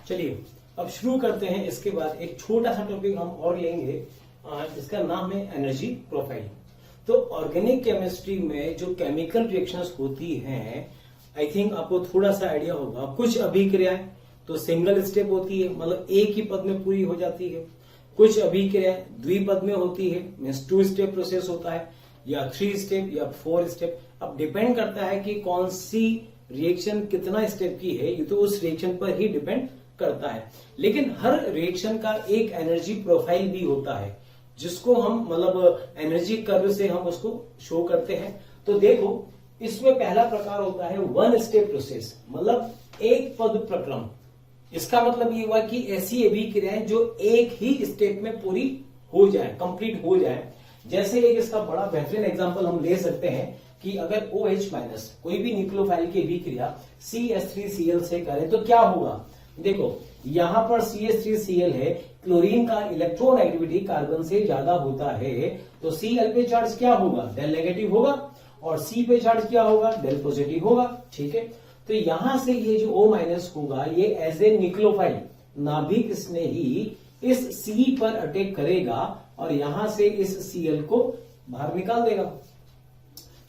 चलिए अब शुरू करते हैं। इसके बाद एक छोटा सा टॉपिक हम और लेंगे, जिसका नाम है एनर्जी प्रोफाइल। तो ऑर्गेनिक केमिस्ट्री में जो केमिकल रिएक्शंस होती हैं, आई थिंक आपको थोड़ा सा आइडिया होगा। कुछ अभिक्रियाएं तो सिंगल स्टेप होती है, मतलब एक ही पद में पूरी हो जाती है। कुछ अभिक्रियाएं द्विपद में होती है, मीन्स 2 स्टेप प्रोसेस होता है, या 3 स्टेप या 4 स्टेप। अब डिपेंड करता है कि कौन सी रिएक्शन कितना स्टेप की है, ये तो उस रिएक्शन पर ही डिपेंड करता है। लेकिन हर रिएक्शन का एक एनर्जी प्रोफाइल भी होता है, जिसको हम मतलब एनर्जी कर्व से हम उसको शो करते हैं। तो देखो, इसमें पहला प्रकार होता है 1 स्टेप प्रोसेस, मतलब एक पद प्रक्रम। इसका मतलब ये हुआ कि ऐसी अभिक्रियाएं जो एक ही स्टेप में पूरी हो जाए, कंप्लीट हो जाए। जैसे एक इसका बड़ा बेहतरीन एग्जांपल हम ले सकते हैं कि अगर OH- कोई भी न्यूक्लियोफाइल की अभिक्रिया CH3Cl से करें तो क्या होगा। देखो, यहां पर CH3Cl है, क्लोरीन का इलेक्ट्रॉन एक्टिविटी कार्बन से ज्यादा होता है, तो Cl पे चार्ज क्या होगा, डेल नेगेटिव होगा, और C पे चार्ज क्या होगा, डेल पॉजिटिव होगा। ठीक है, तो यहां से ये जो O- होगा, ये एज ए न्यूक्लियोफाइल नाभिक स्नेही इस C पर अटैक करेगा और यहां से इस Cl को बाहर निकाल देगा।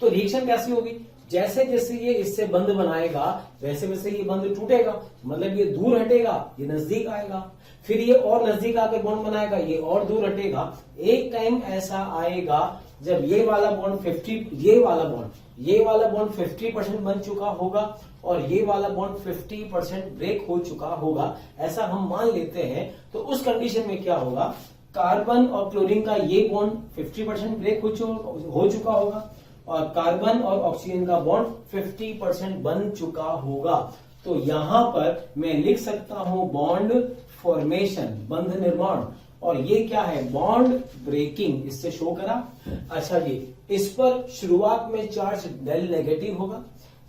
तो रिएक्शन कैसी होगी, जैसे जैसे ये इससे बंध बनाएगा वैसे वैसे ये बंध टूटेगा, मतलब ये दूर हटेगा, ये नजदीक आएगा, फिर ये और नजदीक आकर बॉन्ड बनाएगा, ये और दूर हटेगा। एक टाइम ऐसा आएगा जब ये वाला बॉन्ड 50% बन चुका होगा और ये वाला बॉन्ड 50% ब्रेक हो चुका होगा, ऐसा हम मान लेते हैं। तो उस कंडीशन में क्या होगा, कार्बन और क्लोरीन का ये बॉन्ड 50% ब्रेक हो चुका होगा और कार्बन और ऑक्सीजन का बॉन्ड 50% बन चुका होगा। तो यहां पर मैं लिख सकता हूं बॉन्ड फॉर्मेशन, बंध निर्माण, और ये क्या है, बॉन्ड ब्रेकिंग, इससे शो करा। अच्छा जी, इस पर शुरुआत में चार्ज डेल नेगेटिव होगा,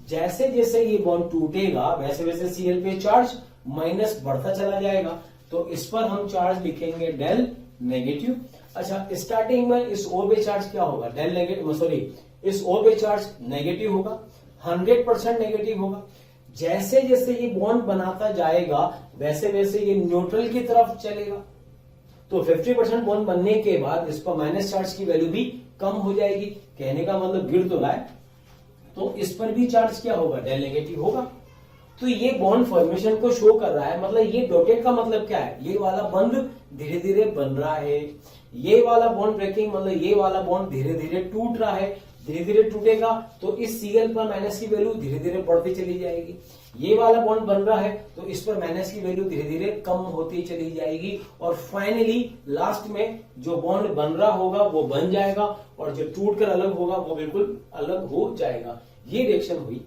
जैसे जैसे ये बॉन्ड टूटेगा वैसे वैसे Cl पे चार्ज माइनस बढ़ता चला जाएगा, तो इस पर हम चार्ज लिखेंगे डेल नेगेटिव। अच्छा, स्टार्टिंग में इस O पे चार्ज क्या होगा, डेल नेगेटिव, सॉरी, इस O पे चार्ज नेगेटिव होगा, 100% नेगेटिव होगा। जैसे जैसे ये बॉन्ड बनाता जाएगा वैसे वैसे ये न्यूट्रल की तरफ चलेगा, तो 50% बॉन्ड बनने के बाद इस पर माइनस चार्ज की वैल्यू भी कम हो जाएगी। कहने का मतलब गिर तो रहा है, तो इस पर भी चार्ज क्या होगा, डेल नेगेटिव होगा। तो ये बॉन्ड फॉर्मेशन को शो कर रहा है, मतलब ये डॉटेड का मतलब क्या है, ये वाला बंध धीरे धीरे बन रहा है। ये वाला बॉन्ड ब्रेकिंग मतलब ये वाला बॉन्ड धीरे धीरे टूट रहा है, धीरे धीरे टूटेगा तो इस Cl पर माइनस की वैल्यू धीरे धीरे बढ़ती चली जाएगी। ये वाला बॉन्ड बन रहा है तो इस पर माइनस की वैल्यू धीरे धीरे कम होती चली जाएगी, और फाइनली लास्ट में जो बॉन्ड बन रहा होगा वो बन जाएगा और जो टूट कर अलग होगा वो बिल्कुल अलग हो जाएगा। ये रिएक्शन हुई।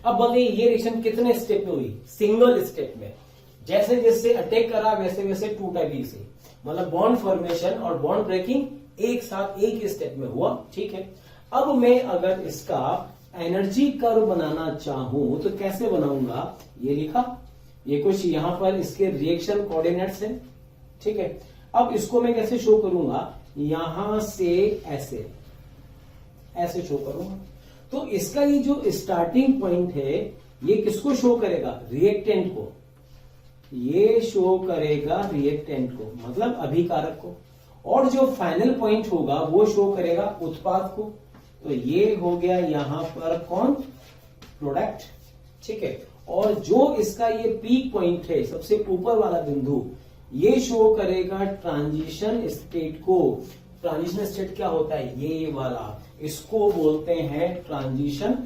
अब बताइए ये रिएक्शन कितने स्टेप में हुई, सिंगल स्टेप में। जैसे जैसे अटैक करा वैसे वैसे टूटा भी से, मतलब बॉन्ड फॉर्मेशन और बॉन्ड ब्रेकिंग एक साथ एक ही स्टेप में हुआ। ठीक है, अब मैं अगर इसका एनर्जी कर्व बनाना चाहूं तो कैसे बनाऊंगा, ये लिखा, ये कुछ यहां पर इसके रिएक्शन कोऑर्डिनेट्स हैं। ठीक है, अब इसको मैं कैसे शो करूंगा, यहां से ऐसे ऐसे शो करूंगा। तो इसका ये जो स्टार्टिंग पॉइंट है ये किसको शो करेगा, रिएक्टेंट को, ये शो करेगा रिएक्टेंट को, मतलब अभिकारक को, और जो फाइनल पॉइंट होगा वो शो करेगा उत्पाद को। तो ये हो गया यहां पर कौन, प्रोडक्ट। ठीक है, और जो इसका ये पीक पॉइंट है, सबसे ऊपर वाला बिंदु, ये शो करेगा ट्रांजिशन स्टेट को। ट्रांजिशन स्टेट क्या होता है, ये वाला, इसको बोलते हैं ट्रांजिशन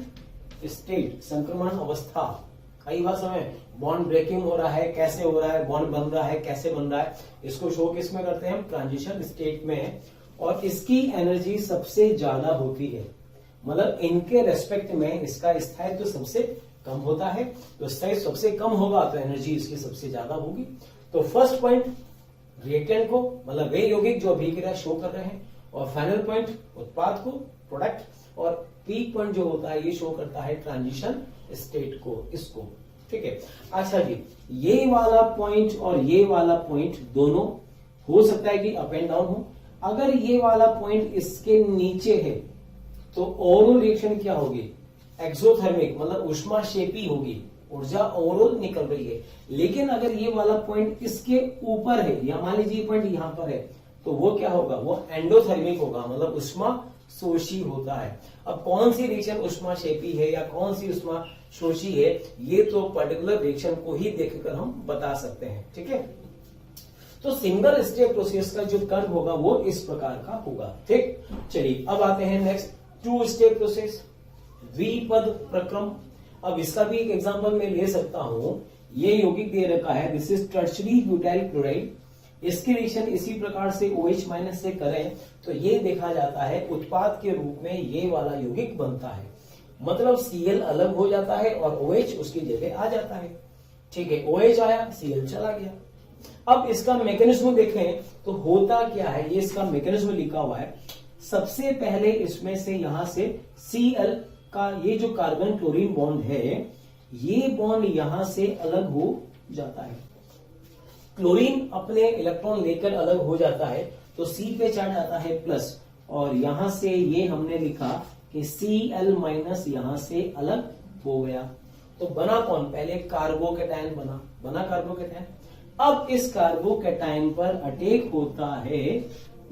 स्टेट, संक्रमण अवस्था। कई भाषा में बॉन्ड ब्रेकिंग हो रहा है, कैसे हो रहा है, बॉन्ड बन रहा है, कैसे बन रहा है, इसको शो किस में करते हैं हम, ट्रांजिशन स्टेट में। और इसकी एनर्जी सबसे ज्यादा होती है, मतलब इनके रेस्पेक्ट में इसका स्थायित्व तो सबसे कम होता है, तो स्थायित्व सबसे कम होगा तो एनर्जी इसकी सबसे ज्यादा होगी। तो फर्स्ट पॉइंट रिएक्टेंट को, मतलब वे यौगिक जो अभिक्रिया शो कर रहे हैं, और फाइनल पॉइंट उत्पाद को, प्रोडक्ट, और पीक पॉइंट जो होता है ये शो करता है ट्रांजिशन स्टेट को, इसको। ठीक है, अच्छा जी, ये वाला पॉइंट और ये वाला पॉइंट दोनों हो सकता है कि अप एंड डाउन हो। अगर ये वाला पॉइंट इसके नीचे है तो ओवरऑल रिएक्शन क्या होगी, एक्सोथर्मिक, मतलब उष्माक्षेपी होगी, ऊर्जा ओवरऑल निकल रही है। लेकिन अगर ये वाला पॉइंट इसके ऊपर है, या मान लीजिए पॉइंट यहां पर है, तो वो क्या होगा, वो एंडोथर्मिक होगा, मतलब उष्मा शोषी होता है। अब कौन सी रिएक्शन उष्माक्षेपी है या कौन सी उष्मा शोषी है, ये तो पर्टिकुलर रिएक्शन को ही देखकर हम बता सकते हैं। ठीक है, तो सिंगल स्टेप प्रोसेस का जो कर्व होगा वो इस प्रकार का होगा। ठीक, चलिए अब आते हैं नेक्स्ट, टू स्टेप प्रोसेस, द्विपद प्रक्रम। अब इसका भी एक एग्जांपल मैं ले सकता हूं। ये यौगिक दे रखा है, this is tertiary butyl chloride. इसकी रिएक्शन इसी प्रकार से OH माइनस से करें तो ये देखा जाता है उत्पाद के रूप में ये वाला यौगिक बनता है, मतलब Cl अलग हो जाता है और OH उसकी जगह आ जाता है। ठीक है, OH आया, Cl चला गया। अब इसका मैकेनिज्म देखें तो होता क्या है, ये इसका मैकेनिज्म लिखा हुआ है। सबसे पहले इसमें से यहां से Cl का ये जो कार्बन क्लोरीन बॉन्ड है, ये बॉन्ड यहां से अलग हो जाता है। क्लोरीन अपने इलेक्ट्रॉन लेकर अलग हो जाता है तो C पे चार्ज आता है प्लस, और यहां से ये हमने लिखा कि Cl माइनस यहां से अलग हो गया। तो बना कौन, पहले कार्बोकैटायन बना कार्बोकैटायन। अब इस कार्बोकैटायन पर अटैक होता है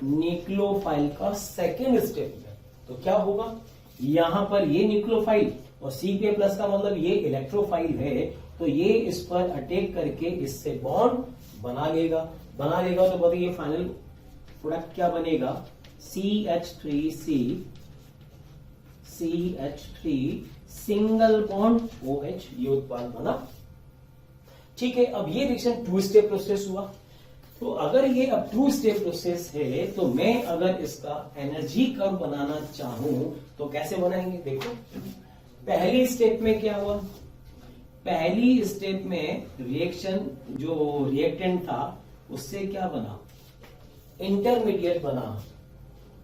न्यूक्लियोफाइल का सेकेंड स्टेप में, तो क्या होगा, यहां पर ये न्यूक्लियोफाइल और C पे प्लस का मतलब ये इलेक्ट्रोफाइल है, तो ये इस पर अटैक करके इससे बॉन्ड बना लेगा तो बताइए फाइनल प्रोडक्ट क्या बनेगा, CH3 सिंगल बॉन्ड OH, ये उत्पाद बना। ठीक है, अब ये रिएक्शन टू स्टेप प्रोसेस हुआ। तो अगर ये अब टू स्टेप प्रोसेस है तो मैं अगर इसका एनर्जी कर्व बनाना चाहूं तो कैसे बनाएंगे, देखो पहली स्टेप में क्या हुआ, पहली स्टेप में रिएक्शन जो रिएक्टेंट था उससे क्या बना, इंटरमीडिएट बना।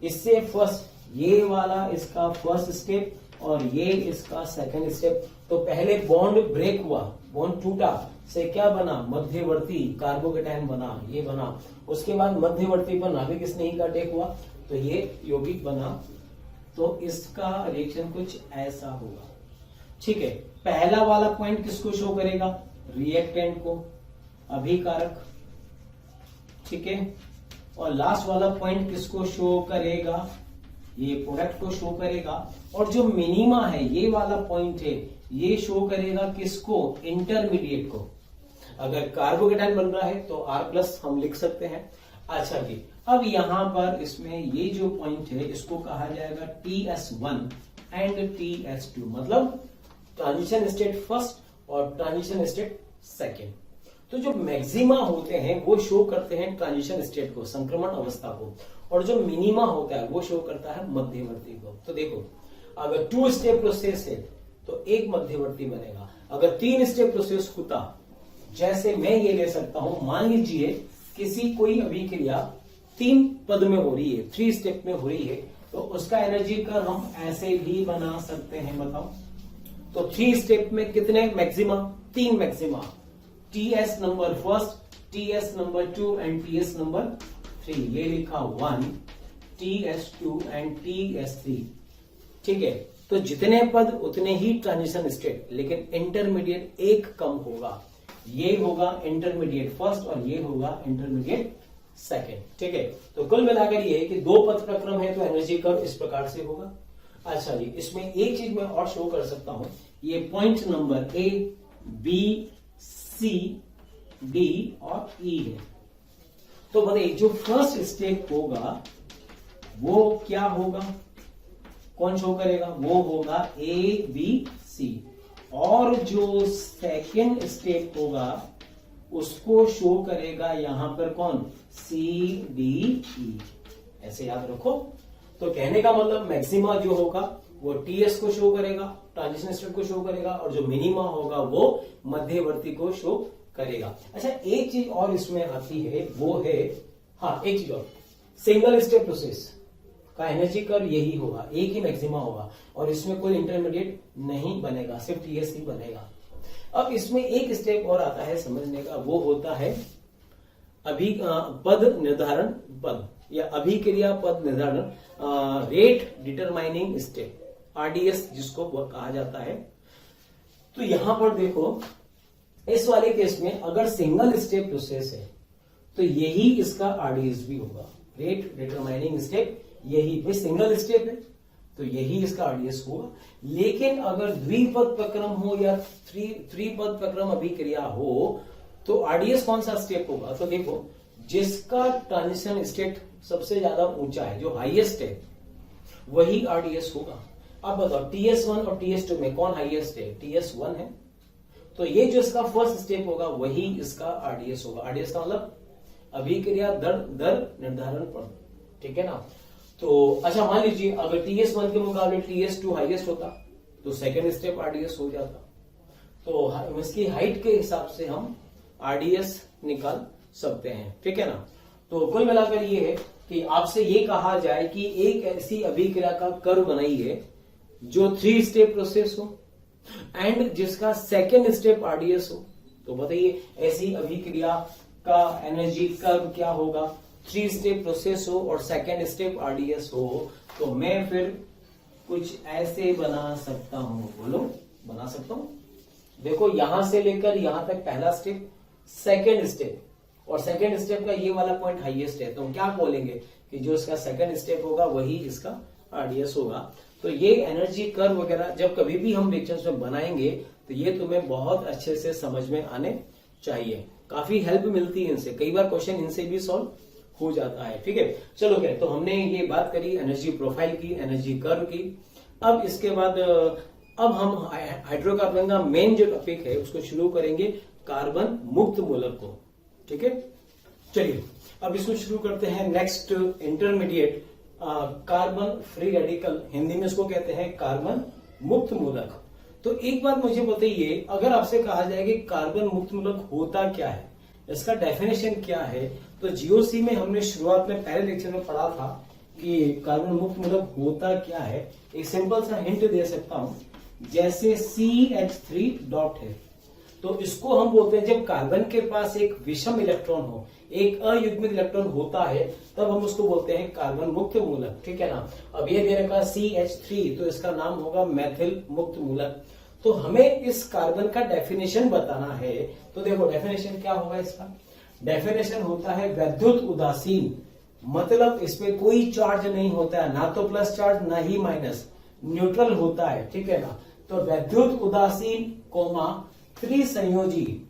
इससे फर्स्ट ये वाला इसका फर्स्ट स्टेप और ये इसका सेकंड स्टेप। तो पहले बॉन्ड ब्रेक हुआ, बॉन्ड टूटा, से क्या बना, मध्यवर्ती कार्बोकैटायन बना, ये बना। उसके बाद मध्यवर्ती पर नाभिक स्नेही का अटैक हुआ तो ये यौगिक बना। तो इसका रिएक्शन कुछ ऐसा होगा। ठीक है, पहला वाला पॉइंट किसको शो करेगा, रिएक्टेंट को, अभिकारक। ठीक है, और लास्ट वाला पॉइंट किसको शो करेगा, ये प्रोडक्ट को शो करेगा। और जो मिनिमा है, ये वाला पॉइंट है, ये शो करेगा किसको, इंटरमीडिएट को। अगर कार्बोकैटायन बन रहा है तो R प्लस हम लिख सकते हैं। अच्छा जी, अब यहां पर इसमें ये जो पॉइंट है इसको कहा जाएगा TS1 एंड TS2, मतलब ट्रांजिशन स्टेट फर्स्ट और ट्रांजिशन स्टेट सेकेंड। तो जो मैक्सिमा होते हैं वो शो करते हैं ट्रांजिशन स्टेट को, संक्रमण अवस्था को, और जो मिनिमा होता है वो शो करता है मध्यवर्ती को। तो देखो, अगर टू स्टेप प्रोसेस है तो एक मध्यवर्ती बनेगा। अगर तीन स्टेप प्रोसेस होता, जैसे मैं ये ले सकता हूं, मान लीजिए किसी कोई अभिक्रिया 3 पद में हो रही है, 3 स्टेप में हो रही है, तो उसका एनर्जी कर्व हम ऐसे भी बना सकते हैं। बताओ, तो 3 स्टेप में कितने maxima, 3 maxima, TS number first, TS number 2 and TS number 3। ये लिखा 1, TS2 एंड TS3। ठीक है, तो जितने पद उतने ही ट्रांजिशन स्टेट, लेकिन इंटरमीडिएट एक कम होगा। ये होगा इंटरमीडिएट फर्स्ट और ये होगा इंटरमीडिएट सेकेंड। ठीक है, तो कुल मिलाकर ये कि 2 पद प्रक्रम है तो एनर्जी कर्व इस प्रकार से होगा। अच्छा जी, इसमें एक चीज मैं और शो कर सकता हूं, ये point number A, B, C, D और E है। तो बताइए जो फर्स्ट स्टेप होगा वो क्या होगा, कौन शो करेगा, वो होगा A, B, C, और जो सेकेंड स्टेप होगा उसको शो करेगा यहां पर कौन, C, D, E। ऐसे याद रखो। तो कहने का मतलब मैक्सिमा जो होगा वो TS को शो करेगा, ट्रांजिशन स्टेट को शो करेगा, और जो मिनिमा होगा वो मध्यवर्ती को शो करेगा। अच्छा, एक चीज और इसमें आती है, वो है, हाँ एक चीज और, सिंगल स्टेप प्रोसेस का एनर्जी कर्व यही होगा, एक ही मैक्सिमा होगा और इसमें कोई इंटरमीडिएट नहीं बनेगा, सिर्फ TS ही बनेगा। अब इसमें एक स्टेप और आता है समझने का, वो होता है अभी पद निर्धारण पद। या अभिक्रिया पद निर्धारण, रेट डिटरमाइनिंग स्टेप, आरडीएस जिसको कहा जाता है। तो यहां पर देखो, इस वाले केस में अगर सिंगल स्टेप प्रोसेस है तो यही इसका आरडीएस भी होगा, रेट डिटरमाइनिंग स्टेप, यही भी सिंगल स्टेप है तो यही इसका आरडीएस होगा। लेकिन अगर द्विपद प्रक्रम हो या त्रिपद प्रक्रम अभिक्रिया हो तो आरडीएस कौन सा स्टेप होगा? तो देखो, जिसका ट्रांजिशन स्टेट सबसे ज्यादा ऊंचा है, जो हाईएस्ट है, वही आरडीएस होगा। अब बताओ TS1 और TS2 में कौन हाईएस्ट है? TS1 है, तो ये जो इसका फर्स्ट स्टेप होगा वही इसका आरडीएस होगा। आरडीएस का मतलब अभिक्रिया दर निर्धारण पर, ठीक है ना। तो अच्छा, मान लीजिए अगर TS1 के मुकाबले TS2 हाईएस्ट होता तो सेकेंड स्टेप आरडीएस हो जाता। तो इसकी हाइट के हिसाब से हम आरडीएस निकाल सकते हैं, ठीक है ना। तो कुल मिलाकर ये है कि आपसे ये कहा जाए कि एक ऐसी अभिक्रिया का कर्व बनाइए जो 3 स्टेप प्रोसेस हो एंड जिसका सेकेंड स्टेप आरडीएस हो। तो बताइए ऐसी अभिक्रिया का एनर्जी कर्व क्या होगा? 3 स्टेप प्रोसेस हो और सेकेंड स्टेप आरडीएस हो। तो मैं फिर कुछ ऐसे बना सकता हूं, बोलो, बना सकता हूं। देखो, यहां से लेकर यहां तक पहला स्टेप, सेकेंड स्टेप, और सेकेंड स्टेप का ये वाला पॉइंट हाईएस्ट है, तो हम क्या बोलेंगे कि जो इसका सेकेंड स्टेप होगा वही इसका आरडीएस होगा। तो ये एनर्जी कर्व वगैरह जब कभी भी हम लेक्चर्स में बनाएंगे तो ये तुम्हें बहुत अच्छे से समझ में आने चाहिए, काफी हेल्प मिलती है इनसे, कई बार क्वेश्चन इनसे भी सॉल्व हो जाता है, ठीक है। चलो क्या, तो हमने ये बात करी एनर्जी प्रोफाइल की, एनर्जी कर्व की। अब इसके बाद अब हम हाइड्रोकार्बन का मेन जो टॉपिक है उसको शुरू करेंगे, कार्बन मुक्त मूलक को, ठीक है। चलिए अब इसको शुरू करते हैं। Next intermediate carbon free radical, Hindi में इसको कहते हैं कार्बन मुक्त मूलक। तो एक बात मुझे बताइए, अगर आपसे कहा जाए कि कार्बन मुक्त मूलक होता क्या है, इसका डेफिनेशन क्या है, तो जीओसी में हमने शुरुआत में पहले लेक्चर में पढ़ा था कि कार्बन मुक्त मूलक होता क्या है। एक सिंपल सा हिंट दे सकता हूं, जैसे CH3 डॉट है तो इसको हम बोलते हैं जब कार्बन के पास एक विषम इलेक्ट्रॉन हो, एक अयुग्मित इलेक्ट्रॉन होता है, तब हम उसको बोलते हैं कार्बन मुक्त मूलक, ठीक है ना। अब ये दे रखा CH3 तो इसका नाम होगा मैथिल मुक्त मूलक। तो हमें इस कार्बन का डेफिनेशन बताना है, तो देखो डेफिनेशन क्या होगा इसका? डेफिनेशन होता है वैद्युत उदासीन, मतलब इसमें कोई चार्ज नहीं होता है, ना तो प्लस चार्ज ना ही माइनस, न्यूट्रल होता है, ठीक है ना। तो वैद्युत उदासीन कोमा त्रिसंयोजी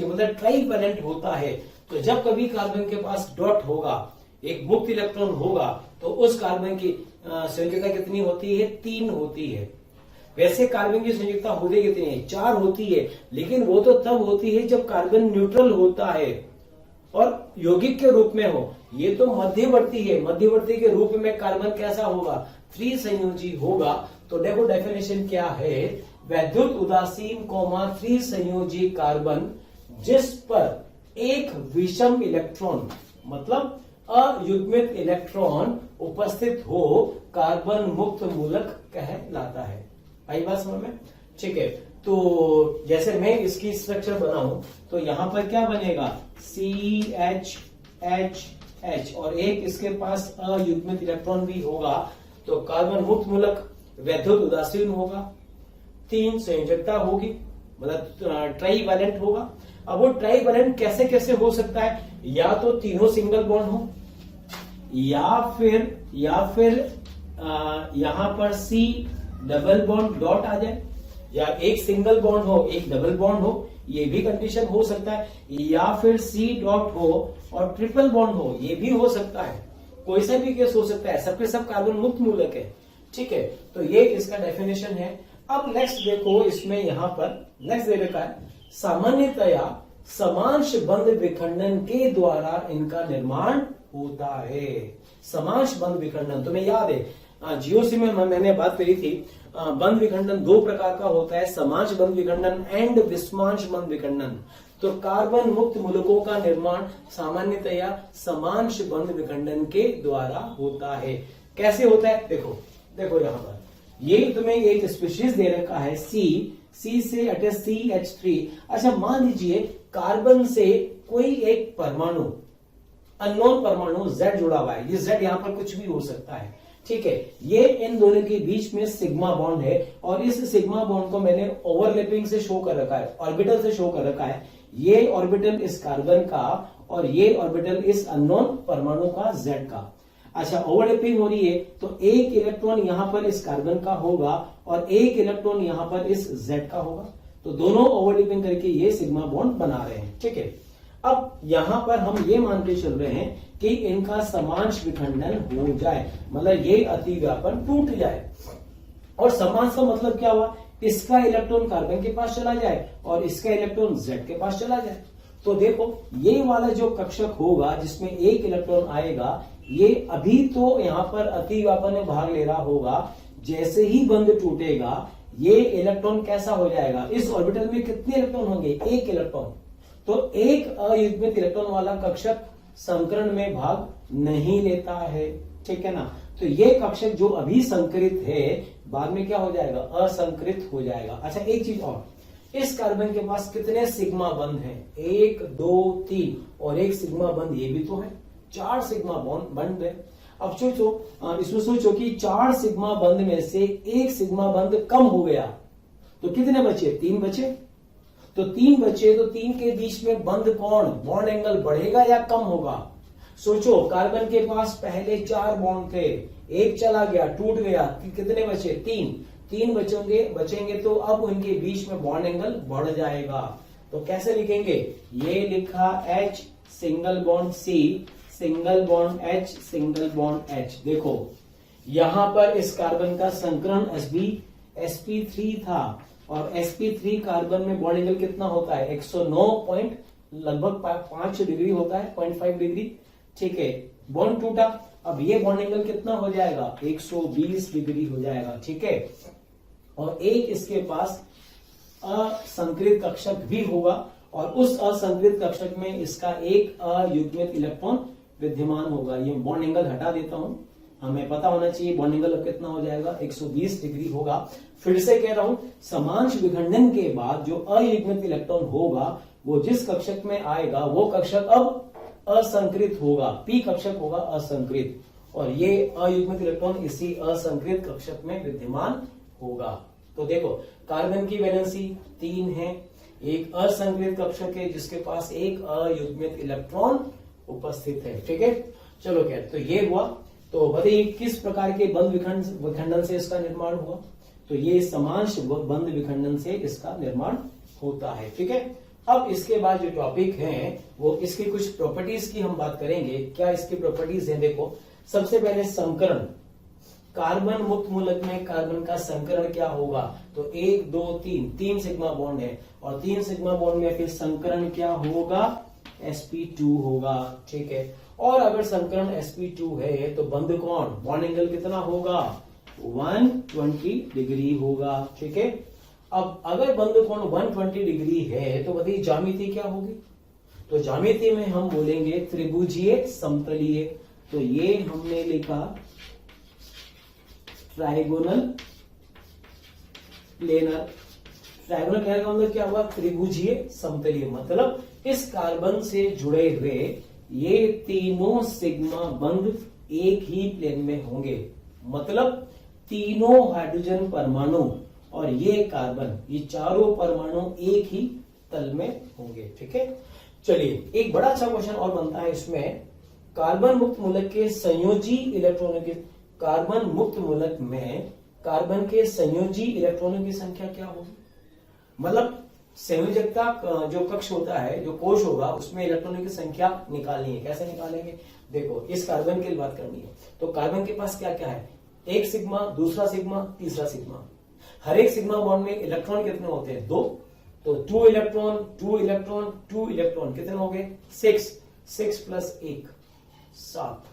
मतलब ट्राइवेलेंट होता है। तो जब कभी कार्बन के पास डॉट होगा, एक मुक्त इलेक्ट्रॉन होगा, तो उस कार्बन की संयोजकता कितनी होती है? 3 होती है। वैसे कार्बन की संयोजकता होती कितनी है? 4 होती है, लेकिन वो तो तब होती है जब कार्बन न्यूट्रल होता है और यौगिक के रूप में हो। ये तो मध्यवर्ती है, मध्यवर्ती के रूप में कार्बन कैसा होगा? त्रिसंयोजी होगा। तो देखो डेफिनेशन क्या है, वैद्युत उदासीन कोमा त्रिसंयोजी कार्बन जिस पर एक विषम इलेक्ट्रॉन मतलब अयुग्मित इलेक्ट्रॉन उपस्थित हो, कार्बन मुक्त मूलक कहलाता है। आई बात समझ में? ठीक है। तो जैसे मैं इसकी स्ट्रक्चर बनाऊं तो यहां पर क्या बनेगा? CHH और एक इसके पास अयुग्मित इलेक्ट्रॉन भी होगा, तो कार्बन मुक्त मूलक वैद्युत उदासीन होगा, 3 संयोजकता होगी, मतलब ट्राइवेलेंट होगा। अब वो ट्राइवेलेंट कैसे कैसे हो सकता है? या तो तीनों सिंगल बॉन्ड हो, या फिर यहां पर C डबल बॉन्ड डॉट आ जाए, या एक सिंगल बॉन्ड हो एक डबल बॉन्ड हो, ये भी कंडीशन हो सकता है, या फिर C डॉट हो और ट्रिपल बॉन्ड हो, ये भी हो सकता है। कोई सा भी केस हो सकता है, सबके सब कार्बन मुक्त मूलक है, ठीक है। तो ये इसका डेफिनेशन है। अब नेक्स्ट देखो, इसमें यहां पर नेक्स्ट दे रखा है, सामान्यतया समांश बंध विखंडन के द्वारा इनका निर्माण होता है। समांश बंध विखंडन तुम्हें याद है, जीओसी में मैंने बात करी थी, बंध विखंडन 2 प्रकार का होता है, समांश बंध विखंडन एंड विषमांश बंध विखंडन। तो कार्बन मुक्त मूलकों का निर्माण सामान्यतया समांश बंध विखंडन के द्वारा होता है। कैसे होता है? देखो यहां पर ये तुम्हें एक स्पीशीज दे रखा है C से अटैच CH3। अच्छा मान लीजिए कार्बन से कोई एक परमाणु अननोन परमाणु Z जुड़ा हुआ है, ये Z यहां पर कुछ भी हो सकता है, ठीक है। ये इन दोनों के बीच में सिग्मा बॉन्ड है और इस सिग्मा बॉन्ड को मैंने ओवरलैपिंग से शो कर रखा है, ऑर्बिटल से शो कर रखा है। ये ऑर्बिटल इस कार्बन का और ये ऑर्बिटल इस अननोन परमाणु का Z का। अच्छा, ओवरलैपिंग हो रही है तो एक इलेक्ट्रॉन यहां पर इस कार्बन का होगा और एक इलेक्ट्रॉन यहां पर इस Z का होगा, तो दोनों ओवरलैपिंग करके ये सिग्मा बॉन्ड बना रहे हैं, ठीक है। अब यहां पर हम ये मान के चल रहे हैं कि इनका समांश विखंडन हो जाए, मतलब ये अतिव्यापन टूट जाए। और समांश का मतलब क्या हुआ, इसका इलेक्ट्रॉन कार्बन के पास चला जाए और इसका इलेक्ट्रॉन Z के पास चला जाए। तो देखो ये वाला जो कक्षक होगा जिसमें एक इलेक्ट्रॉन आएगा, ये अभी तो यहां पर अतिव्यापन में भाग ले रहा होगा, जैसे ही बंध टूटेगा ये इलेक्ट्रॉन कैसा हो जाएगा, इस ऑर्बिटल में कितने इलेक्ट्रॉन होंगे, एक इलेक्ट्रॉन। तो एक अयुग्मित इलेक्ट्रॉन वाला कक्षक संकरण में भाग नहीं लेता है, ठीक है ना। तो ये कक्षक जो अभी संकरित है बाद में क्या हो जाएगा, असंकरित हो जाएगा। अच्छा, एक चीज और, इस कार्बन के पास कितने सिग्मा बंध हैं, 1 2 3 और एक सिग्मा बंध ये भी तो है, 4 सिग्मा बंध है। अब सोचो, इसमें सोचो कि 4 सिग्मा बंध में से एक सिग्मा बंध कम हो गया तो कितने बचे, 3 बचे। तो 3 बचे तो 3 के बीच में बंध कोण, बॉन्ड एंगल बढ़ेगा या कम होगा। सोचो, कार्बन के पास पहले 4 बॉन्ड थे, एक चला गया, टूट गया, कितने बचे, 3 बचेंगे तो अब उनके बीच में बॉन्ड एंगल बढ़ जाएगा। तो कैसे लिखेंगे, ये लिखा H single bond C single bond H single bond H। देखो यहां पर इस कार्बन का संकरण sp3 था और sp3 कार्बन में बॉन्ड एंगल कितना होता है, 109 लगभग 5 डिग्री होता है, 0.5 डिग्री, ठीक है। बॉन्ड टूटा, अब ये बॉन्ड एंगल कितना हो जाएगा, 120 डिग्री हो जाएगा, ठीक है। और एक इसके पास असंकृत कक्षक भी होगा और उस असंकृत कक्षक में इसका एक अयुग्मित इलेक्ट्रॉन विद्यमान होगा। ये बॉन्ड एंगल हटा देता हूं, हमें पता होना चाहिए बॉन्ड एंगल अब कितना हो जाएगा, 120 डिग्री होगा। फिर से कह रहा हूं, समांश विखंडन के बाद जो अयुग्मित इलेक्ट्रॉन होगा वो जिस कक्षक में आएगा वो कक्षक अब असंकृत होगा, पी कक्षक होगा असंकृत, और ये अयुग्मित इलेक्ट्रॉन इसी असंकृत कक्षक में विद्यमान होगा। तो देखो कार्बन की वैलेंसी 3 है, एक असंकृत कक्षक है जिसके पास एक अयुग्मित इलेक्ट्रॉन उपस्थित है, ठीक है। चलो क्या, तो ये हुआ। तो बताइए किस प्रकार के बंध विखंडन से इसका निर्माण हुआ, तो ये समांश बंध विखंडन से इसका निर्माण होता है, ठीक है। अब इसके बाद जो टॉपिक है वो इसकी कुछ प्रॉपर्टीज की हम बात करेंगे। क्या इसकी प्रॉपर्टीज है, देखो सबसे पहले संकरण, कार्बन मुक्त मूलक में कार्बन का संकरण क्या होगा, तो 1 2 3 सिग्मा बॉन्ड है और 3 सिग्मा बॉन्ड में फिर संकरण क्या होगा, sp2 होगा, ठीक है। और अगर संकरण sp2 है तो बंध कोण, बॉन्ड एंगल कितना होगा, 120 डिग्री होगा, ठीक है। अब अगर बंध कोण 120 डिग्री है तो बताइए ज्यामिति क्या होगी, तो ज्यामिति में हम बोलेंगे त्रिभुजीय समतलीय। तो ये हमने लिखा ट्राइगोनल प्लेनर। ट्राइगोनल प्लेनर का मतलब क्या हुआ, त्रिभुजीय समतलीय, मतलब इस कार्बन से जुड़े हुए ये तीनों सिग्मा बंध एक ही प्लेन में होंगे, मतलब तीनों हाइड्रोजन परमाणु और ये कार्बन, ये चारों परमाणु एक ही तल में होंगे, ठीक है। चलिए एक बड़ा अच्छा क्वेश्चन और बनता है इसमें, कार्बन मुक्त मूलक के संयोजी इलेक्ट्रॉनों की, कार्बन मुक्त मूलक में कार्बन के संयोजी इलेक्ट्रॉनों की संख्या क्या होगी, मतलब संयोजकता जो कक्ष होता है, जो कोश होगा, उसमें इलेक्ट्रॉनों की संख्या निकालनी है। कैसे निकालेंगे, देखो इस कार्बन की बात करनी है तो कार्बन के पास क्या क्या है, एक सिग्मा, दूसरा सिग्मा, तीसरा सिग्मा। हर एक सिग्मा बॉन्ड में इलेक्ट्रॉन कितने होते हैं, 2, तो 2 इलेक्ट्रॉन 2 इलेक्ट्रॉन 2 इलेक्ट्रॉन कितने हो गए, 6 प्लस 1 7।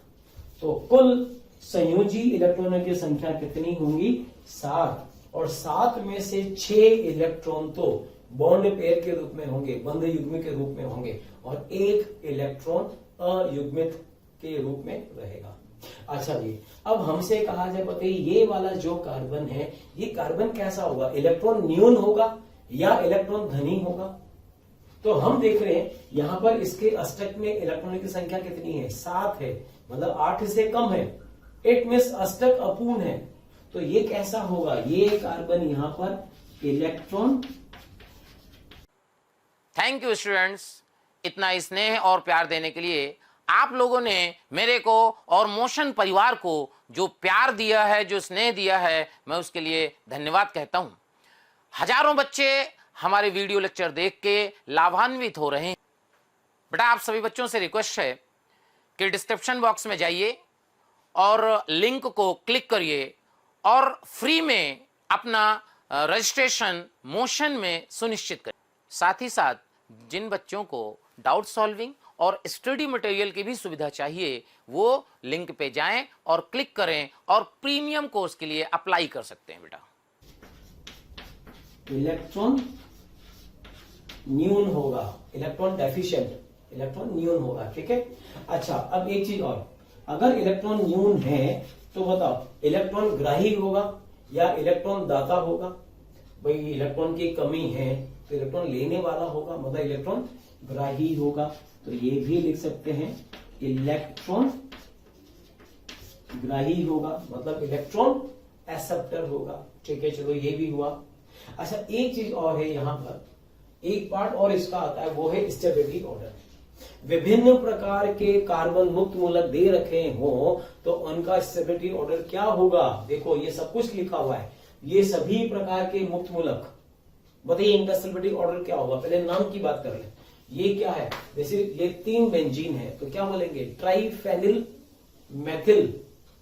तो कुल संयोजी इलेक्ट्रॉनों की संख्या कितनी होंगी, 7, और 7 में से 6 इलेक्ट्रॉन तो बॉन्ड पेयर के रूप में होंगे, बंध युग्म के रूप में होंगे, और 1 इलेक्ट्रॉन अयुग्मित के रूप में रहेगा। अच्छा जी, अब हमसे कहा जाए बताइए ये वाला जो कार्बन है, ये कार्बन कैसा होगा, इलेक्ट्रॉन न्यून होगा या इलेक्ट्रॉन धनी होगा, तो हम देख रहे हैं यहां पर इसके अष्टक में इलेक्ट्रॉनों की संख्या कितनी है, 7 है, मतलब 8 से कम है। इट मीन्स अष्टक अपूर्ण है। तो ये कैसा होगा, ये कार्बन यहां पर इलेक्ट्रॉन। थैंक यू स्टूडेंट्स, इतना स्नेह और प्यार देने के लिए। आप लोगों ने मेरे को और मोशन परिवार को जो प्यार दिया है, जो स्नेह दिया है, मैं उसके लिए धन्यवाद कहता हूं। हजारों बच्चे हमारे वीडियो लेक्चर देख के लाभान्वित हो रहे हैं। बेटा आप सभी बच्चों से रिक्वेस्ट है कि डिस्क्रिप्शन बॉक्स में जाइए और लिंक को क्लिक करिए और फ्री में अपना रजिस्ट्रेशन मोशन में सुनिश्चित करें। साथ ही साथ जिन बच्चों को डाउट सॉल्विंग और स्टडी मटेरियल की भी सुविधा चाहिए, वो लिंक पे जाएं और क्लिक करें और प्रीमियम कोर्स के लिए अप्लाई कर सकते हैं। बेटा इलेक्ट्रॉन न्यून होगा, इलेक्ट्रॉन डेफिशिएंट, इलेक्ट्रॉन न्यून होगा, ठीक है। अच्छा, अब एक चीज और, अगर इलेक्ट्रॉन न्यून है तो बताओ इलेक्ट्रॉन ग्राही होगा या इलेक्ट्रॉन दाता होगा। भाई इलेक्ट्रॉन की कमी है तो इलेक्ट्रॉन लेने वाला होगा, मतलब इलेक्ट्रॉन ग्राही होगा। तो ये भी लिख सकते हैं इलेक्ट्रॉन ग्राही होगा, मतलब इलेक्ट्रॉन एक्सेप्टर होगा, ठीक है। चलो ये भी हुआ। अच्छा, एक चीज और है यहां पर, एक पार्ट और इसका आता है, वो है स्टेबिलिटी ऑर्डर। विभिन्न प्रकार के कार्बन मुक्त मूलक दे रखे हो तो उनका स्टेबिलिटी ऑर्डर क्या होगा। देखो ये सब कुछ लिखा हुआ है, ये सभी प्रकार के मुक्त मूलक। बताइए इनका स्टेबिलिटी ऑर्डर क्या होगा। पहले नाम की बात कर ले, ये क्या है, जैसे ये 3 बेंजीन है तो क्या बोलेंगे, triphenyl methyl,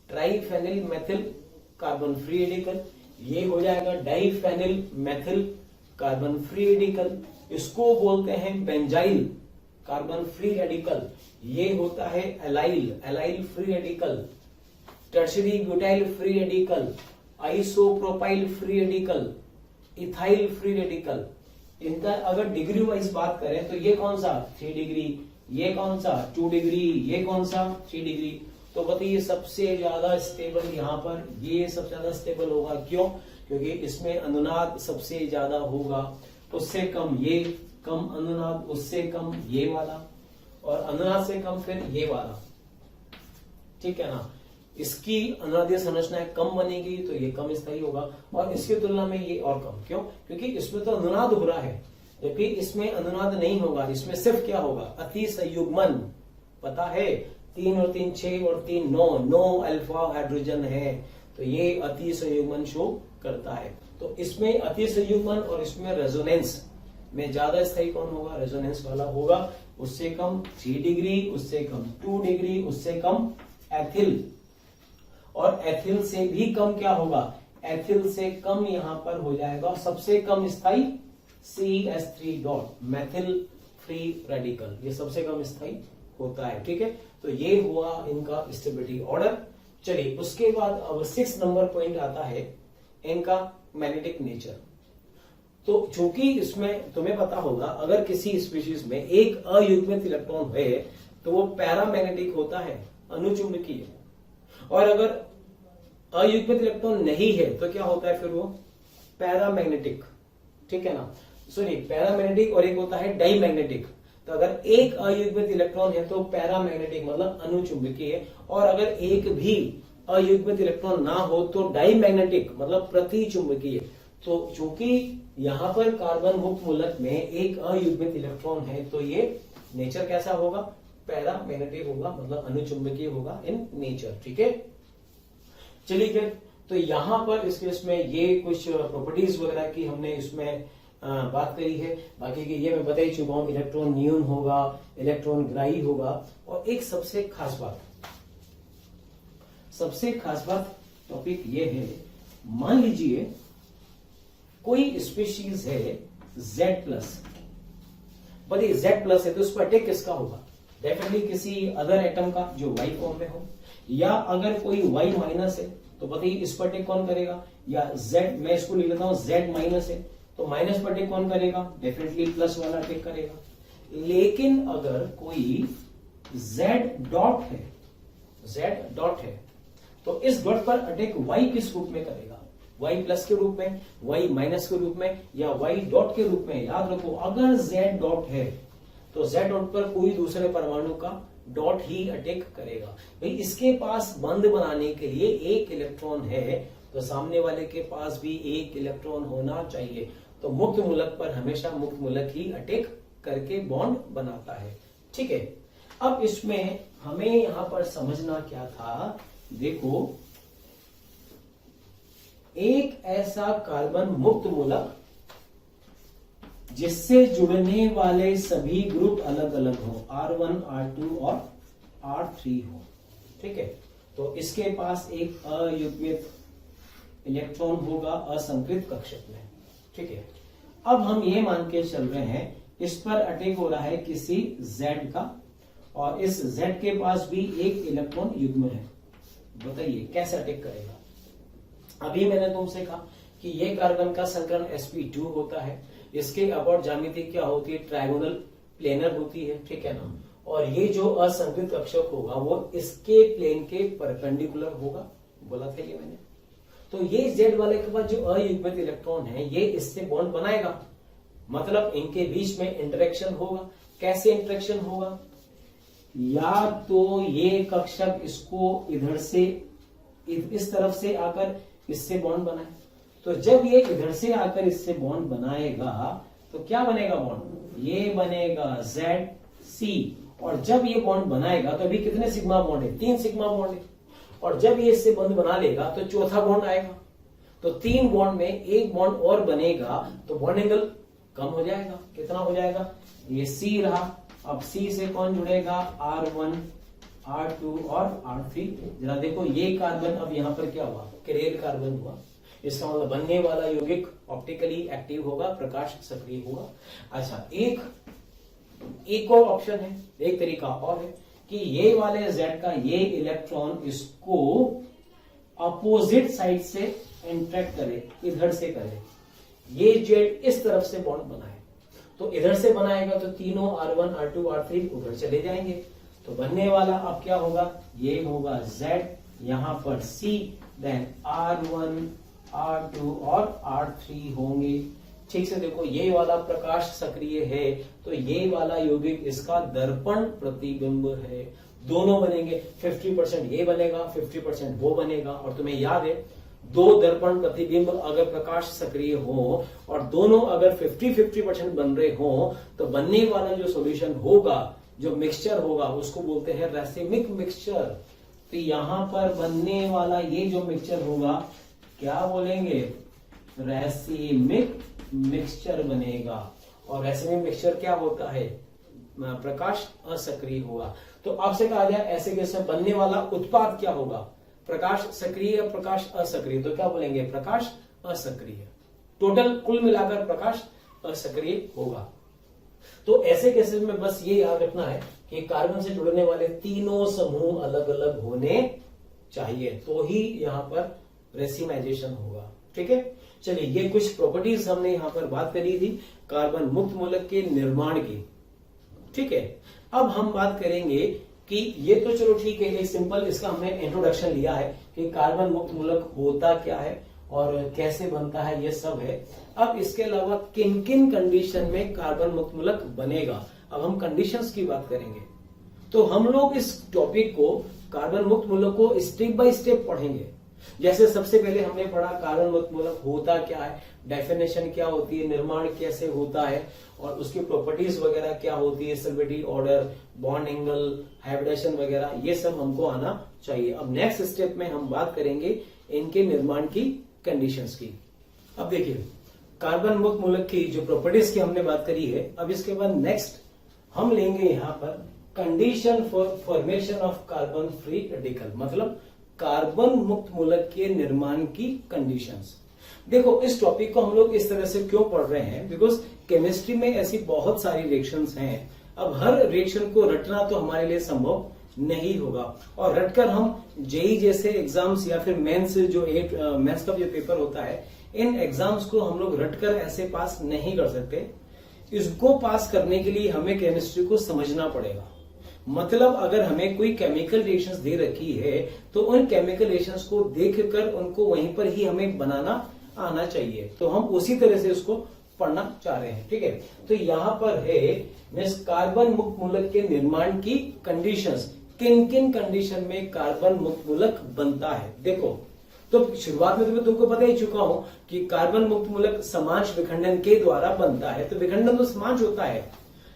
triphenyl methyl carbon free radical. ये हो जाएगा diphenyl methyl carbon free radical, इसको बोलते हैं बेंजाइल कार्बन फ्री रेडिकल। ये होता है allyl, allyl free radical, tertiary butyl free radical, isopropyl free radical, ethyl free radical. इनका अगर डिग्री वाइज बात करें तो ये कौन सा 3 डिग्री, ये कौन सा 2 डिग्री, ये कौन सा 3 डिग्री। तो बताइए सबसे ज्यादा स्टेबल यहाँ पर ये सबसे ज्यादा स्टेबल होगा। क्यों, क्योंकि इसमें अनुनाद सबसे ज्यादा होगा, उससे कम ये, कम अनुनाद, उससे कम ये वाला, और अनुनाद से कम फिर ये वाला, ठीक है ना। इसकी अनुनादीय संरचना कम बनेगी तो ये कम स्थायी होगा, और इसकी तुलना में ये और कम। क्यों, क्योंकि इसमें तो अनुनाद हो रहा है, जबकि इसमें अनुनाद नहीं होगा। इसमें सिर्फ क्या होगा, अति संयुग्मन। पता है 3 और 3 6 और 3 9 अल्फा हाइड्रोजन है, तो ये अति संयुग्मन शो करता है। तो इसमें अति संयुग्मन और इसमें रेजोनेंस में ज्यादा स्थायी कौन होगा, रेजोनेंस वाला होगा। उससे कम 3 डिग्री, उससे कम 2 डिग्री, उससे कम एथिल, और एथिल से भी कम क्या होगा, एथिल से कम यहां पर हो जाएगा सबसे कम स्थायी CH3 dot, Maithil free radical, ये सबसे कम स्थायी होता है, ठीक है। तो ये हुआ इनका स्टेबिलिटी ऑर्डर। चलिए उसके बाद अब 6 नंबर पॉइंट आता है इनका मैग्नेटिक नेचर। तो चूंकि इसमें तुम्हें पता होगा अगर किसी स्पीशीज में एक अयुग्मित इलेक्ट्रॉन है तो वो पैरामैग्नेटिक होता है, अनुचुंबकीय। और अगर अयुग्मित इलेक्ट्रॉन नहीं है तो क्या होता है, फिर वो पैरामैग्नेटिक, ठीक है ना। सुनिए, पैरामैग्नेटिक और एक होता है डाईमैग्नेटिक। तो अगर एक अयुग्मित इलेक्ट्रॉन है तो पैरामैग्नेटिक मतलब अनुचुंबकीय, और अगर एक भी अयुग्मित इलेक्ट्रॉन ना हो तो डाईमैग्नेटिक मतलब प्रतिचुंबकीय। तो चूंकि यहां पर कार्बन मुक्त मूलक में एक अयुग्मित इलेक्ट्रॉन है तो ये नेचर कैसा होगा, पैरामैग्नेटिक होगा, मतलब अनुचुंबकीय होगा इन नेचर, ठीक है। चलिए फिर, तो यहां पर इस केस में ये कुछ प्रॉपर्टीज वगैरह की हमने इसमें बात करी है। बाकी की ये मैं बता ही चुका हूं, इलेक्ट्रॉन न्यून होगा, इलेक्ट्रॉन ग्राही होगा। और एक सबसे खास बात टॉपिक ये है, मान लीजिए कोई स्पीशीज है Z+, बताइए Z+ है तो उस पर अटैक किसका होगा, डेफिनेटली किसी अदर एटम का जो Y फॉर्म में हो, या अगर कोई Y- है तो बताइए इस पर अटैक कौन करेगा, या Z, मैं इसको लिख लेता हूं Z- है तो माइनस पर अटैक कौन करेगा, डेफिनेटली प्लस वाला अटैक करेगा। लेकिन अगर कोई Z डॉट है तो इस डॉट पर अटैक Y किस रूप में करेगा, y प्लस के रूप में, y माइनस के रूप में, या y डॉट के रूप में। याद रखो, अगर z डॉट है तो z डॉट पर कोई दूसरे परमाणु का डॉट ही अटैक करेगा। भाई इसके पास बंध बनाने के लिए एक इलेक्ट्रॉन है, तो सामने वाले के पास भी एक इलेक्ट्रॉन होना चाहिए। तो मुक्त मूलक पर हमेशा मुक्त मूलक ही अटैक करके बॉन्ड बनाता है। ठीक है, अब इसमें हमें यहां पर समझना क्या था, देखो एक ऐसा कार्बन मुक्त मूलक जिससे जुड़ने वाले सभी ग्रुप अलग अलग हो, R1, R2 और R3 हो। ठीक है, तो इसके पास एक अयुग्मित इलेक्ट्रॉन होगा असंकृत कक्षक में। ठीक है, अब हम ये मान के चल रहे हैं इस पर अटैक हो रहा है किसी Z का, और इस Z के पास भी एक इलेक्ट्रॉन युग्म है। बताइए कैसे अटैक करेगा। अभी मैंने तुमसे कहा कि ये कार्बन का संकरण sp2 होता है, इसके अबॉर्ड ज्यामिति क्या होती है, ट्रायगोनल प्लेनर होती है। ठीक है ना, और ये जो असंकृत कक्षक होगा वो इसके प्लेन के परपेंडिकुलर होगा, बोला था ये मैंने। तो ये Z वाले के पास जो अयुग्मित इलेक्ट्रॉन है ये इससे बॉन्ड बनाएगा, मतलब इनके बीच में इंटरेक्शन होगा। कैसे इंटरेक्शन होगा, या तो ये कक्षक इसको इधर से इस तरफ से आकर इससे बॉन्ड बनाए, तो जब ये इधर से आकर इससे बॉन्ड बनाएगा तो क्या बनेगा बॉन्ड, ये बनेगा ZC, और जब ये बॉन्ड बनाएगा तो अभी कितने सिग्मा बॉन्ड है, 3 सिग्मा बॉन्ड है, और जब ये इससे बंद बना लेगा तो चौथा बॉन्ड आएगा, तो 3 बॉन्ड में एक बॉन्ड और बनेगा तो बॉन्ड एंगल कम हो जाएगा। कितना हो जाएगा, ये C रहा, अब C से कौन जुड़ेगा, R1, R2 और R3। जरा देखो ये कार्बन अब यहाँ पर क्या हुआ, कैरियर कार्बन हुआ, इसका मतलब बनने वाला यौगिक ऑप्टिकली एक्टिव होगा, प्रकाश सक्रिय होगा। अच्छा, एक और ऑप्शन है, एक तरीका और है कि ये वाले Z का ये इलेक्ट्रॉन इसको अपोजिट साइड से इंटरेक्ट करे, इधर से करे, ये Z इस तरफ से बॉन्ड बनाए, तो इधर से बनाएगा तो तीनों R1, R2, R3 उधर चले जाएंगे, तो बनने वाला अब क्या होगा, ये होगा Z, यहां पर C, देन R1, R2 और R3 होंगे। ठीक से देखो, ये वाला प्रकाश सक्रिय है तो ये वाला यौगिक इसका दर्पण प्रतिबिंब है, दोनों बनेंगे, 50% ये बनेगा, 50% वो बनेगा। और तुम्हें याद है, दो दर्पण प्रतिबिंब अगर प्रकाश सक्रिय हो और दोनों अगर 50-50% बन रहे हो तो बनने वाला जो सॉल्यूशन होगा, जो मिक्सचर होगा, उसको बोलते हैं रैसिमिक मिक्सचर। तो यहां पर बनने वाला ये जो मिक्सचर होगा क्या बोलेंगे, रैसिमिक मिक्सचर बनेगा। और रैसिमिक मिक्सचर क्या होता है, प्रकाश असक्रिय होगा। तो आपसे कहा जाए ऐसे कैसे बनने वाला उत्पाद क्या होगा, प्रकाश सक्रिय या प्रकाश असक्रिय, तो क्या बोलेंगे, प्रकाश असक्रिय। टोटल कुल मिलाकर प्रकाश असक्रिय होगा। तो ऐसे केसेस में बस ये याद रखना है कि कार्बन से जुड़ने वाले तीनों समूह अलग अलग होने चाहिए, तो ही यहां पर रेसिमाइजेशन होगा। ठीक है, चलिए ये कुछ प्रॉपर्टीज हमने यहां पर बात करी थी कार्बन मुक्त मूलक के निर्माण की। ठीक है, अब हम बात करेंगे कि ये तो चलो ठीक है, एक सिंपल इसका हमने इंट्रोडक्शन लिया है कि कार्बन मुक्त मूलक होता क्या है और कैसे बनता है, ये सब है। अब इसके अलावा किन किन कंडीशन में कार्बन मुक्त मूलक बनेगा, अब हम कंडीशंस की बात करेंगे। तो हम लोग इस टॉपिक को, कार्बन मुक्त मूलक को स्टेप बाय स्टेप पढ़ेंगे। जैसे सबसे पहले हमने पढ़ा कार्बन मुक्त मूलक होता क्या है, डेफिनेशन क्या होती है, निर्माण कैसे होता है और उसकी प्रॉपर्टीज वगैरह क्या होती है, stability, order, bond angle, hybridisation वगैरह, ये सब हमको आना चाहिए। अब नेक्स्ट स्टेप में हम बात करेंगे इनके निर्माण की कंडीशंस की। अब देखिए, कार्बन मुक्त मूलक की जो प्रॉपर्टीज की हमने बात करी है, अब इसके बाद नेक्स्ट हम लेंगे यहां पर condition for formation of carbon free radical, मतलब कार्बन मुक्त मूलक के निर्माण की कंडीशंस। देखो, इस टॉपिक को हम लोग इस तरह से क्यों पढ़ रहे हैं, बिकॉज केमिस्ट्री में ऐसी बहुत सारी रिएक्शंस हैं। अब हर रिएक्शन को रटना तो हमारे लिए संभव नहीं होगा, और रटकर हम जेई जैसे एग्जाम्स या फिर मेंस जो मेंस का जो पेपर होता है, इन एग्जाम्स को हम लोग रटकर ऐसे पास नहीं कर सकते। इसको पास करने के लिए हमें केमिस्ट्री को समझना पड़ेगा। मतलब अगर हमें कोई केमिकल रिएक्शंस दे रखी है तो उन केमिकल रिएक्शंस को देखकर उनको वहीं पर ही हमें बनाना आना चाहिए। तो हम उसी तरह से उसको पढ़ना चाह रहे हैं, ठीक है। तो यहां पर है मीन्स कार्बन मुक्त मूलक के निर्माण की कंडीशंस, किन किन कंडीशन में कार्बन मुक्त मूलक बनता है। देखो, तो शुरुआत में तो तुमको पता ही चुका हूं कि कार्बन मुक्त मूलक समांश विखंडन के द्वारा बनता है। तो विखंडन तो समांश होता है,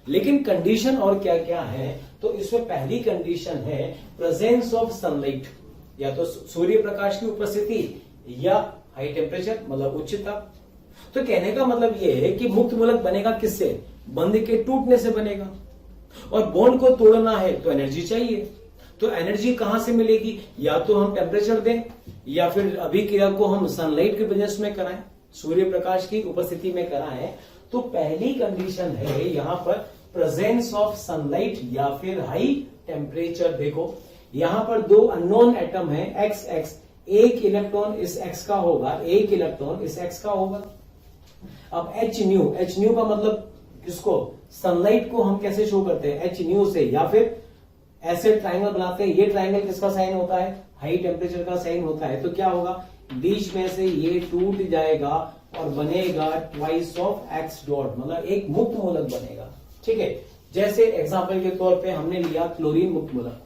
लेकिन कंडीशन और क्या क्या है। तो इसमें पहली कंडीशन है प्रेजेंस ऑफ सनलाइट, या तो सूर्य प्रकाश की उपस्थिति या हाई टेम्परेचर मतलब उच्च ताप। तो कहने का मतलब यह है कि मुक्त मूलक बनेगा किससे, बंध के टूटने से बनेगा। और बॉन्ड को तोड़ना है तो एनर्जी चाहिए। तो एनर्जी कहां से मिलेगी, या तो हम टेम्परेचर दें या फिर अभिक्रिया को हम सनलाइट के प्रेजेंस में कराएं, सूर्य प्रकाश की उपस्थिति में कराएं। तो पहली कंडीशन है यहां पर प्रेजेंस ऑफ सनलाइट या फिर हाई टेम्परेचर। देखो यहां पर दो अननोन एटम है एक्स एक्स, एक इलेक्ट्रॉन इस एक्स का होगा, एक इलेक्ट्रॉन इस एक्स का होगा। अब एच न्यू का मतलब किसको, सनलाइट को हम कैसे शो करते हैं, एच न्यू से, या फिर ऐसे ट्राइंगल बनाते हैं। ये ट्राइंगल किसका साइन होता है, हाई टेम्परेचर का साइन होता है। तो क्या होगा, बीच में से ये टूट जाएगा और बनेगा ट्वाइस ऑफ एक्स डॉट, मतलब एक मुक्त मूलक बनेगा, ठीक है। जैसे एग्जांपल के तौर पे हमने लिया क्लोरीन मुक्त मूलक।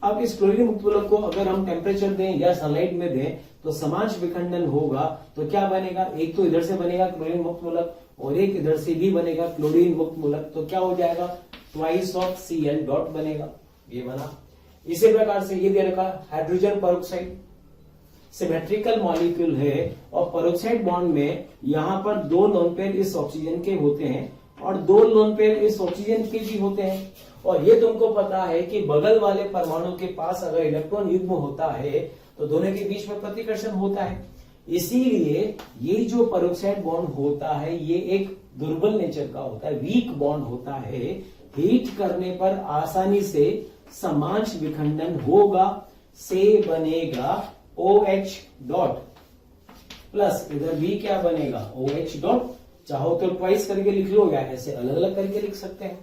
अब इस क्लोरीन मुक्त मूलक को अगर हम टेम्परेचर दें या सनलाइट में दें तो समांश विखंडन होगा। तो क्या बनेगा, एक तो इधर से बनेगा क्लोरीन मुक्त मूलक और एक इधर से भी बनेगा क्लोरीन मुक्त मूलक। तो क्या हो जाएगा, ट्वाइस ऑफ Cl डॉट बनेगा, ये बना। इसी प्रकार से ये दे रखा हाइड्रोजन पेरोक्साइड, सिमेट्रिकल मॉलिक्यूल है और पेरोक्साइड बॉन्ड में यहां पर दो लोन पेयर इस ऑक्सीजन के होते हैं और दो लोन पेयर इस ऑक्सीजन के भी होते हैं। और ये तुमको पता है कि बगल वाले परमाणु के पास अगर इलेक्ट्रॉन युग्म होता है तो दोनों के बीच में प्रतिकर्षण होता है। इसीलिए ये जो पेरोक्साइड बॉन्ड होता है ये एक दुर्बल नेचर का होता है, वीक बॉन्ड होता है। हीट करने पर आसानी से समांश विखंडन होगा, से बनेगा OH डॉट प्लस इधर भी क्या बनेगा OH डॉट। चाहो तो ट्वाइस करके लिख लो या ऐसे अलग अलग करके लिख सकते हैं।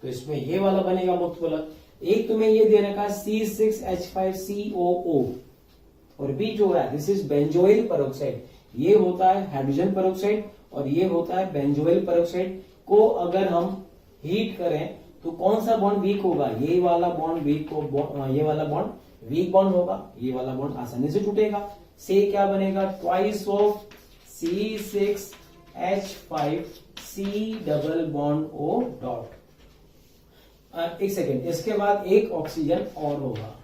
तो इसमें ये वाला बनेगा मुक्त मूलक। एक तुम्हें ये दे रखा C6H5COO और बी जो है दिस इज बेंजोइल पेरोक्साइड। ये होता है हाइड्रोजन पेरोक्साइड और ये होता है बेंजोइल पेरोक्साइड। को अगर हम हीट करें तो कौन सा बॉन्ड वीक होगा, ये वाला बॉन्ड वीक हो, ये वाला बॉन्ड वीक बॉन्ड होगा, ये वाला बॉन्ड आसानी से टूटेगा। से क्या बनेगा, twice of C6H5C double bond O dot. एक सेकेंड, इसके बाद एक ऑक्सीजन और होगा,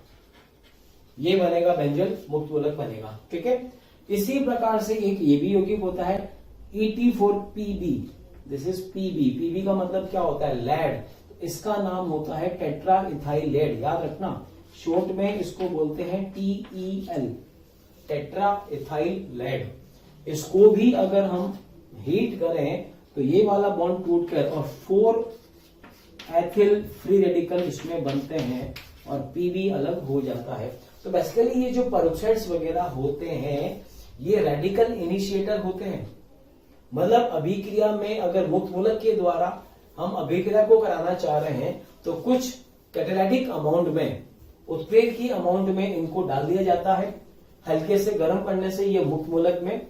ये बनेगा बेंजोइल मुक्त मूलक बनेगा, ठीक है। इसी प्रकार से एक ये भी यौगिक होता है ET4PB, दिस इज पीबी का मतलब क्या होता है, लैड। इसका नाम होता है टेट्रा इथाइल लेड, याद रखना शॉर्ट में इसको बोलते हैं TEL, टेट्रा इथाइल लेड। इसको भी अगर हम हीट करें तो ये वाला बॉन्ड टूटकर और 4 एथिल फ्री रेडिकल इसमें बनते हैं और पीबी अलग हो जाता है। तो बेसिकली ये जो पेरोक्साइड्स वगैरह होते हैं ये रेडिकल इनिशिएटर होते हैं। मतलब अभिक्रिया में अगर मुक्त मूलक के द्वारा हम अभिक्रिया को कराना चाह रहे हैं तो कुछ कैटालिटिक अमाउंट में, उत्प्रेरक की अमाउंट में इनको डाल दिया जाता है। हल्के से गर्म करने से ये मुक्त मूलक में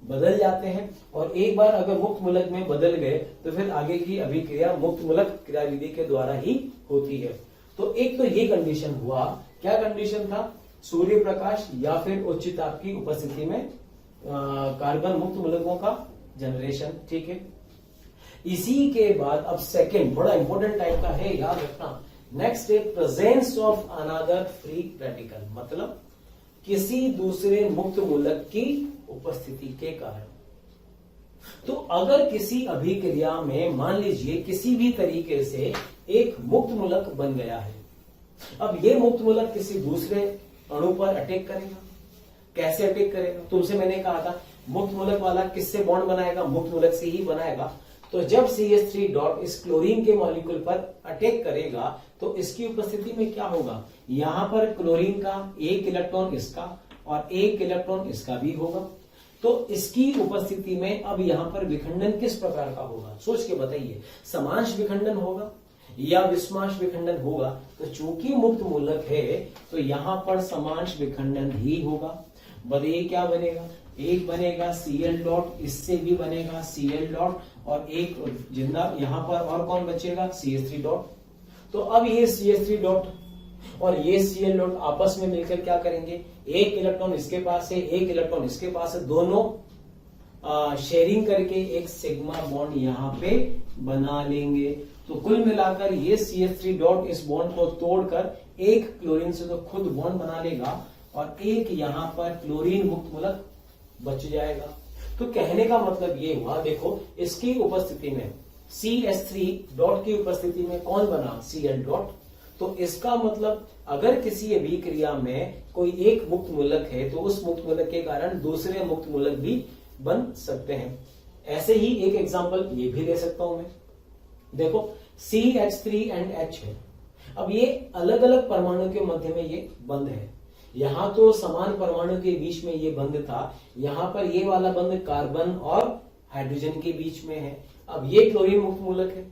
बदल जाते हैं और एक बार अगर मुक्त मूलक में बदल गए तो फिर आगे की अभिक्रिया मुक्त मूलक क्रियाविधि के द्वारा ही होती है। तो एक तो ये कंडीशन हुआ, क्या कंडीशन था, सूर्य प्रकाश या फिर उच्च ताप की उपस्थिति में कार्बन मुक्त मूलकों का जनरेशन, ठीक है। इसी के बाद अब सेकंड बड़ा इंपॉर्टेंट टाइप का है, याद रखना। नेक्स्ट है presence of another free radical, मतलब किसी दूसरे मुक्त मूलक की उपस्थिति के कारण। तो अगर किसी अभिक्रिया में मान लीजिए किसी भी तरीके से एक मुक्त मूलक बन गया है, अब ये मुक्त मूलक किसी दूसरे अणु पर अटैक करेगा। कैसे अटैक करेगा, तुमसे मैंने कहा था मुक्त मूलक वाला किससे बॉन्ड बनाएगा, मुक्त मूलक से ही बनाएगा। तो जब CH3 डॉट इस क्लोरीन के मॉलिक्यूल पर अटैक करेगा तो इसकी उपस्थिति में क्या होगा, यहां पर क्लोरीन का एक इलेक्ट्रॉन इसका और एक इलेक्ट्रॉन इसका भी होगा। तो इसकी उपस्थिति में अब यहां पर विखंडन किस प्रकार का होगा, सोच के बताइए। समांश विखंडन होगा या विषमांश विखंडन होगा, तो चूंकि मुक्त मूलक है तो यहां पर समांश विखंडन ही होगा। बताइए क्या बनेगा, एक बनेगा Cl डॉट, इससे भी बनेगा Cl डॉट, और एक जिंदा यहां पर और कौन बचेगा, CH3 डॉट। तो अब ये CH3 डॉट और ये Cl डॉट आपस में मिलकर क्या करेंगे, एक इलेक्ट्रॉन इसके पास है, एक इलेक्ट्रॉन इसके पास है, दोनों शेयरिंग करके एक सिग्मा बॉन्ड यहां पे बना लेंगे। तो कुल मिलाकर ये CH3 डॉट इस बॉन्ड को तोड़कर एक क्लोरीन से तो खुद बॉन्ड बना लेगा और एक यहां पर क्लोरीन मुक्त मूलक बच जाएगा। तो कहने का मतलब ये हुआ, देखो इसकी उपस्थिति में CH3 डॉट की उपस्थिति में कौन बना, Cl डॉट। तो इसका मतलब अगर किसी अभिक्रिया में कोई एक मुक्त मूलक है तो उस मुक्त मूलक के कारण दूसरे मुक्त मूलक भी बन सकते हैं। ऐसे ही एक एग्जांपल ये भी ले सकता हूं मैं, देखो CH3 एंड H है। अब ये अलग अलग परमाणु के मध्य में ये बंध है, यहां तो समान परमाणु के बीच में ये बंध था, यहां पर ये वाला बंध कार्बन और हाइड्रोजन के बीच में है। अब ये क्लोरीन मुक्त मूलक है,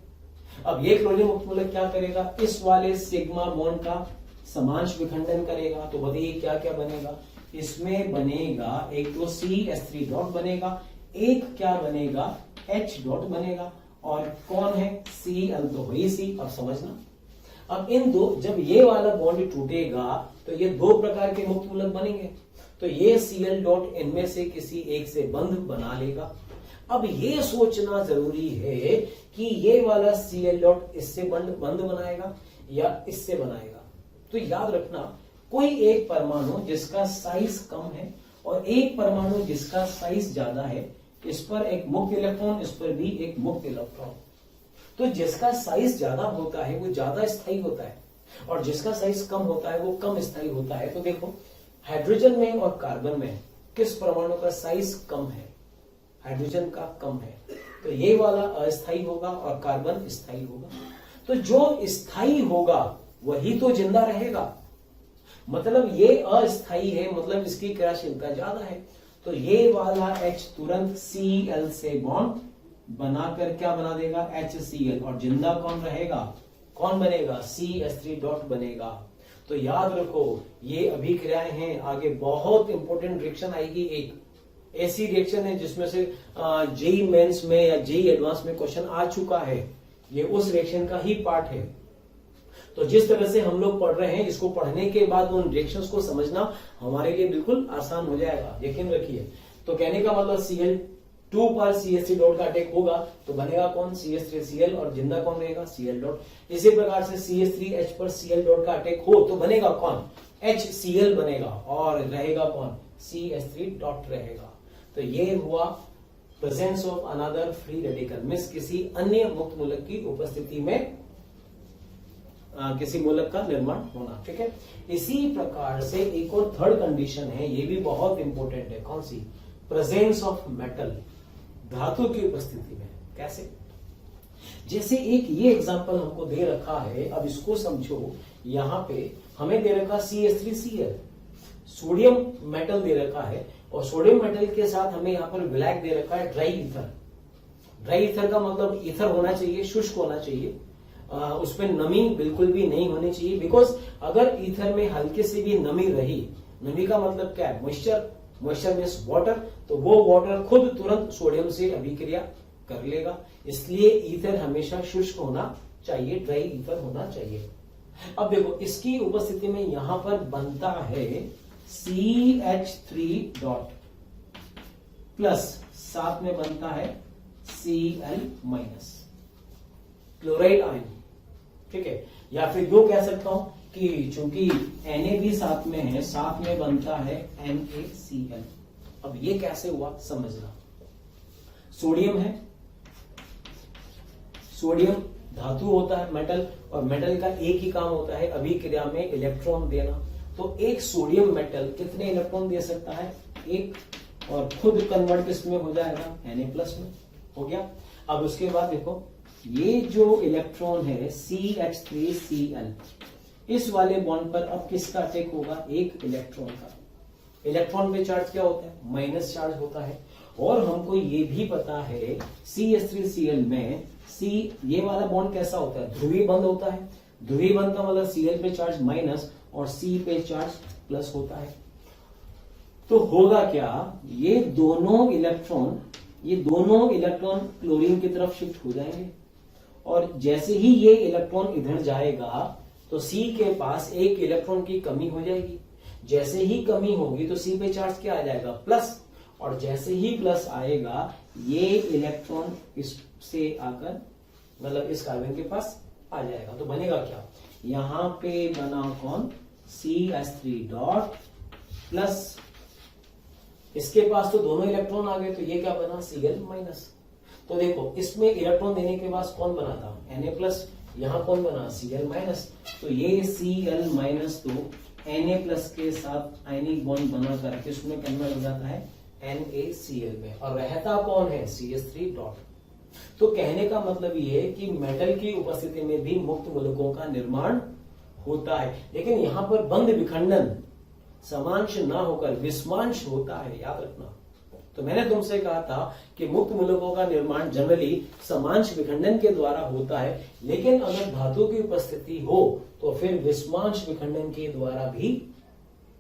अब ये क्लोरीन मुक्त मूलक क्या करेगा, इस वाले सिग्मा बॉन्ड का समांश विखंडन करेगा। तो बताइए क्या क्या बनेगा, इसमें बनेगा एक तो CH3 डॉट बनेगा, एक क्या बनेगा, H डॉट बनेगा, और कौन है, Cl तो वही C। अब समझना, अब इन दो, जब ये वाला बॉन्ड टूटेगा तो ये दो प्रकार के मुक्त मूलक बनेंगे, तो ये Cl डॉट इनमें से किसी एक से बंध बना लेगा। अब ये सोचना जरूरी है कि ये वाला Cl डॉट इससे बंध बनाएगा या इससे बनाएगा। तो याद रखना, कोई एक परमाणु जिसका साइज कम है और एक परमाणु जिसका साइज ज्यादा है, इस पर एक मुक्त इलेक्ट्रॉन, इस पर भी एक मुक्त इलेक्ट्रॉन। तो जिसका साइज ज्यादा होता है वो ज्यादा स्थायी होता है और जिसका साइज कम होता है वो कम स्थायी होता है। तो देखो हाइड्रोजन में और कार्बन में किस परमाणु का साइज कम है, हाइड्रोजन का कम है, तो ये वाला अस्थायी होगा और कार्बन स्थायी होगा। तो जो स्थायी होगा वही तो जिंदा रहेगा, मतलब ये अस्थायी है, मतलब इसकी क्रियाशीलता ज्यादा है। तो ये वाला H तुरंत Cl से बॉन्ड बनाकर क्या बना देगा, HCl, और जिंदा कौन रहेगा, कौन बनेगा, CH3 डॉट बनेगा। तो याद रखो ये अभिक्रियाएं हैं, आगे बहुत इंपॉर्टेंट रिएक्शन आएगी। एक ऐसी रिएक्शन है जिसमें से जेई मेंस में या जेई एडवांस में क्वेश्चन आ चुका है, ये उस रिएक्शन का ही पार्ट है। तो जिस तरह से हम लोग पढ़ रहे हैं, इसको पढ़ने के बाद उन रिएक्शंस को समझना हमारे लिए बिल्कुल आसान हो जाएगा, यकीन रखिए। तो कहने का मतलब Cl2 पर CH3 डॉट का अटैक होगा तो बनेगा कौन, CH3Cl, और जिंदा कौन रहेगा, Cl डॉट। इसी प्रकार से CH3H पर Cl डॉट का अटैक हो तो बनेगा कौन, HCl बनेगा, और रहेगा कौन, CH3 डॉट रहेगा। तो ये हुआ presence of another free radical, means किसी अन्य मुक्त मूलक की उपस्थिति में किसी मूलक का निर्माण होना, ठीक है। इसी प्रकार से एक और थर्ड कंडीशन है, ये भी बहुत इंपॉर्टेंट है, कौन सी, प्रेजेंस ऑफ मेटल, धातु की उपस्थिति में। कैसे, जैसे एक ये एग्जांपल हमको दे रखा है, अब इसको समझो। यहां पे हमें दे रखा CH3Cl, सोडियम मेटल दे रखा है, और सोडियम मेटल के साथ हमें यहाँ पर ब्लैक दे रखा है ड्राई ईथर। ड्राई ईथर का मतलब ईथर होना चाहिए, शुष्क होना चाहिए, उसमें नमी बिल्कुल भी नहीं होनी चाहिए, बिकॉज अगर ईथर में हल्के से भी नमी रही, नमी का मतलब क्या है, मॉइस्चर, मॉइस्चर मीन्स वाटर, तो वो वाटर खुद तुरंत सोडियम से अभिक्रिया कर लेगा। इसलिए ईथर हमेशा शुष्क होना चाहिए, ड्राई ईथर होना चाहिए। अब देखो इसकी उपस्थिति में यहां पर बनता है CH3 डॉट प्लस, साथ में बनता है Cl माइनस, क्लोराइड आयन, ठीक है। या फिर यो कह सकता हूं कि चूंकि Na भी साथ में है, साथ में बनता है NaCl। अब ये कैसे हुआ समझना, सोडियम है, सोडियम धातु होता है, मेटल, और मेटल का एक ही काम होता है अभिक्रिया में इलेक्ट्रॉन देना। तो एक सोडियम मेटल कितने इलेक्ट्रॉन दे सकता है, एक, और खुद कन्वर्ट किसमें हो जाएगा, Na+ में, हो गया। अब उसके बाद देखो ये जो इलेक्ट्रॉन है CH3Cl, इस वाले बॉन्ड पर अब किसका अटैक होगा, एक इलेक्ट्रॉन का। इलेक्ट्रॉन पे चार्ज क्या होता है, माइनस चार्ज होता है, और हमको ये भी पता है CH3Cl में C ये वाला बॉन्ड कैसा होता है, ध्रुवीय बंध होता है। ध्रुवीय बंध का मतलब Cl पे चार्ज माइनस और C पे चार्ज प्लस होता है। तो होगा क्या, ये दोनों इलेक्ट्रॉन क्लोरीन की तरफ शिफ्ट हो जाएंगे और जैसे ही ये इलेक्ट्रॉन इधर जाएगा तो C के पास एक इलेक्ट्रॉन की कमी हो जाएगी। जैसे ही कमी होगी तो C पे चार्ज क्या आ जाएगा, प्लस, और जैसे ही प्लस आएगा ये इलेक्ट्रॉन इससे आकर मतलब इस कार्बन के पास आ जाएगा। तो बनेगा क्या, यहां पे बना कौन, CH3 डॉट प्लस, इसके पास तो दोनों इलेक्ट्रॉन आ गए तो ये क्या बना, Cl माइनस। तो देखो इसमें इलेक्ट्रॉन देने के बाद कौन बना था, Na प्लस, यहां कौन बना, Cl माइनस। तो ये Cl माइनस तो Na प्लस के साथ आयनिक बॉन्ड बना करके उसमें कन्वर्ट हो जाता है NaCl में, और रहता कौन है, CH3 डॉट। तो कहने का मतलब ये है कि मेटल की उपस्थिति में भी मुक्त मूलकों का निर्माण होता है, लेकिन यहां पर बंध विखंडन समांश ना होकर विषमांश होता है, याद रखना। तो मैंने तुमसे कहा था कि मुक्त मूलकों का निर्माण जनरली समांश विखंडन के द्वारा होता है, लेकिन अगर धातु की उपस्थिति हो तो फिर विषमांश विखंडन के द्वारा भी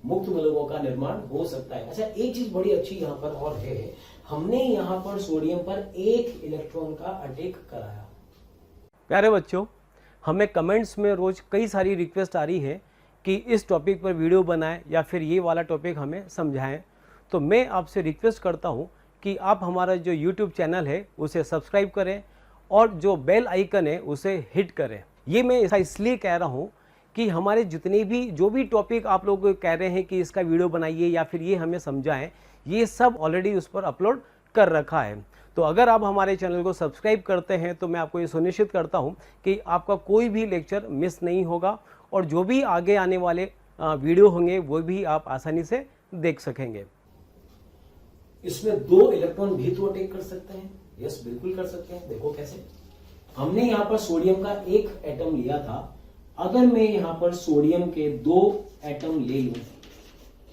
मुक्त मूलकों का निर्माण हो सकता है। अच्छा, एक चीज बड़ी अच्छी यहाँ पर और है, हमने यहाँ पर सोडियम पर एक इलेक्ट्रॉन का अटैक कराया। प्यारे बच्चों, हमें कमेंट्स में रोज कई सारी रिक्वेस्ट आ रही है कि इस टॉपिक पर वीडियो बनाएं या फिर ये वाला टॉपिक हमें समझाएं। तो मैं आपसे रिक्वेस्ट करता हूं कि आप हमारा जो YouTube चैनल है उसे सब्सक्राइब करें और जो बेल आइकन है उसे हिट करें। ये मैं ऐसा इसलिए कह रहा हूं कि हमारे जितने भी जो भी टॉपिक आप लोग कह रहे हैं कि इसका वीडियो बनाइए या फिर ये हमें समझाएं, ये सब ऑलरेडी उस पर अपलोड कर रखा है। तो अगर आप हमारे चैनल को सब्सक्राइब करते हैं तो मैं आपको ये सुनिश्चित करता हूं कि आपका कोई भी लेक्चर मिस नहीं होगा और जो भी आगे आने वाले वीडियो होंगे वो भी आप आसानी से देख सकेंगे। इसमें दो इलेक्ट्रॉन भी तो अटैक कर सकते हैं, यस बिल्कुल कर सकते हैं। देखो कैसे, हमने यहां पर सोडियम का एक एटम लिया था, अगर मैं यहां पर सोडियम के दो एटम ले लूं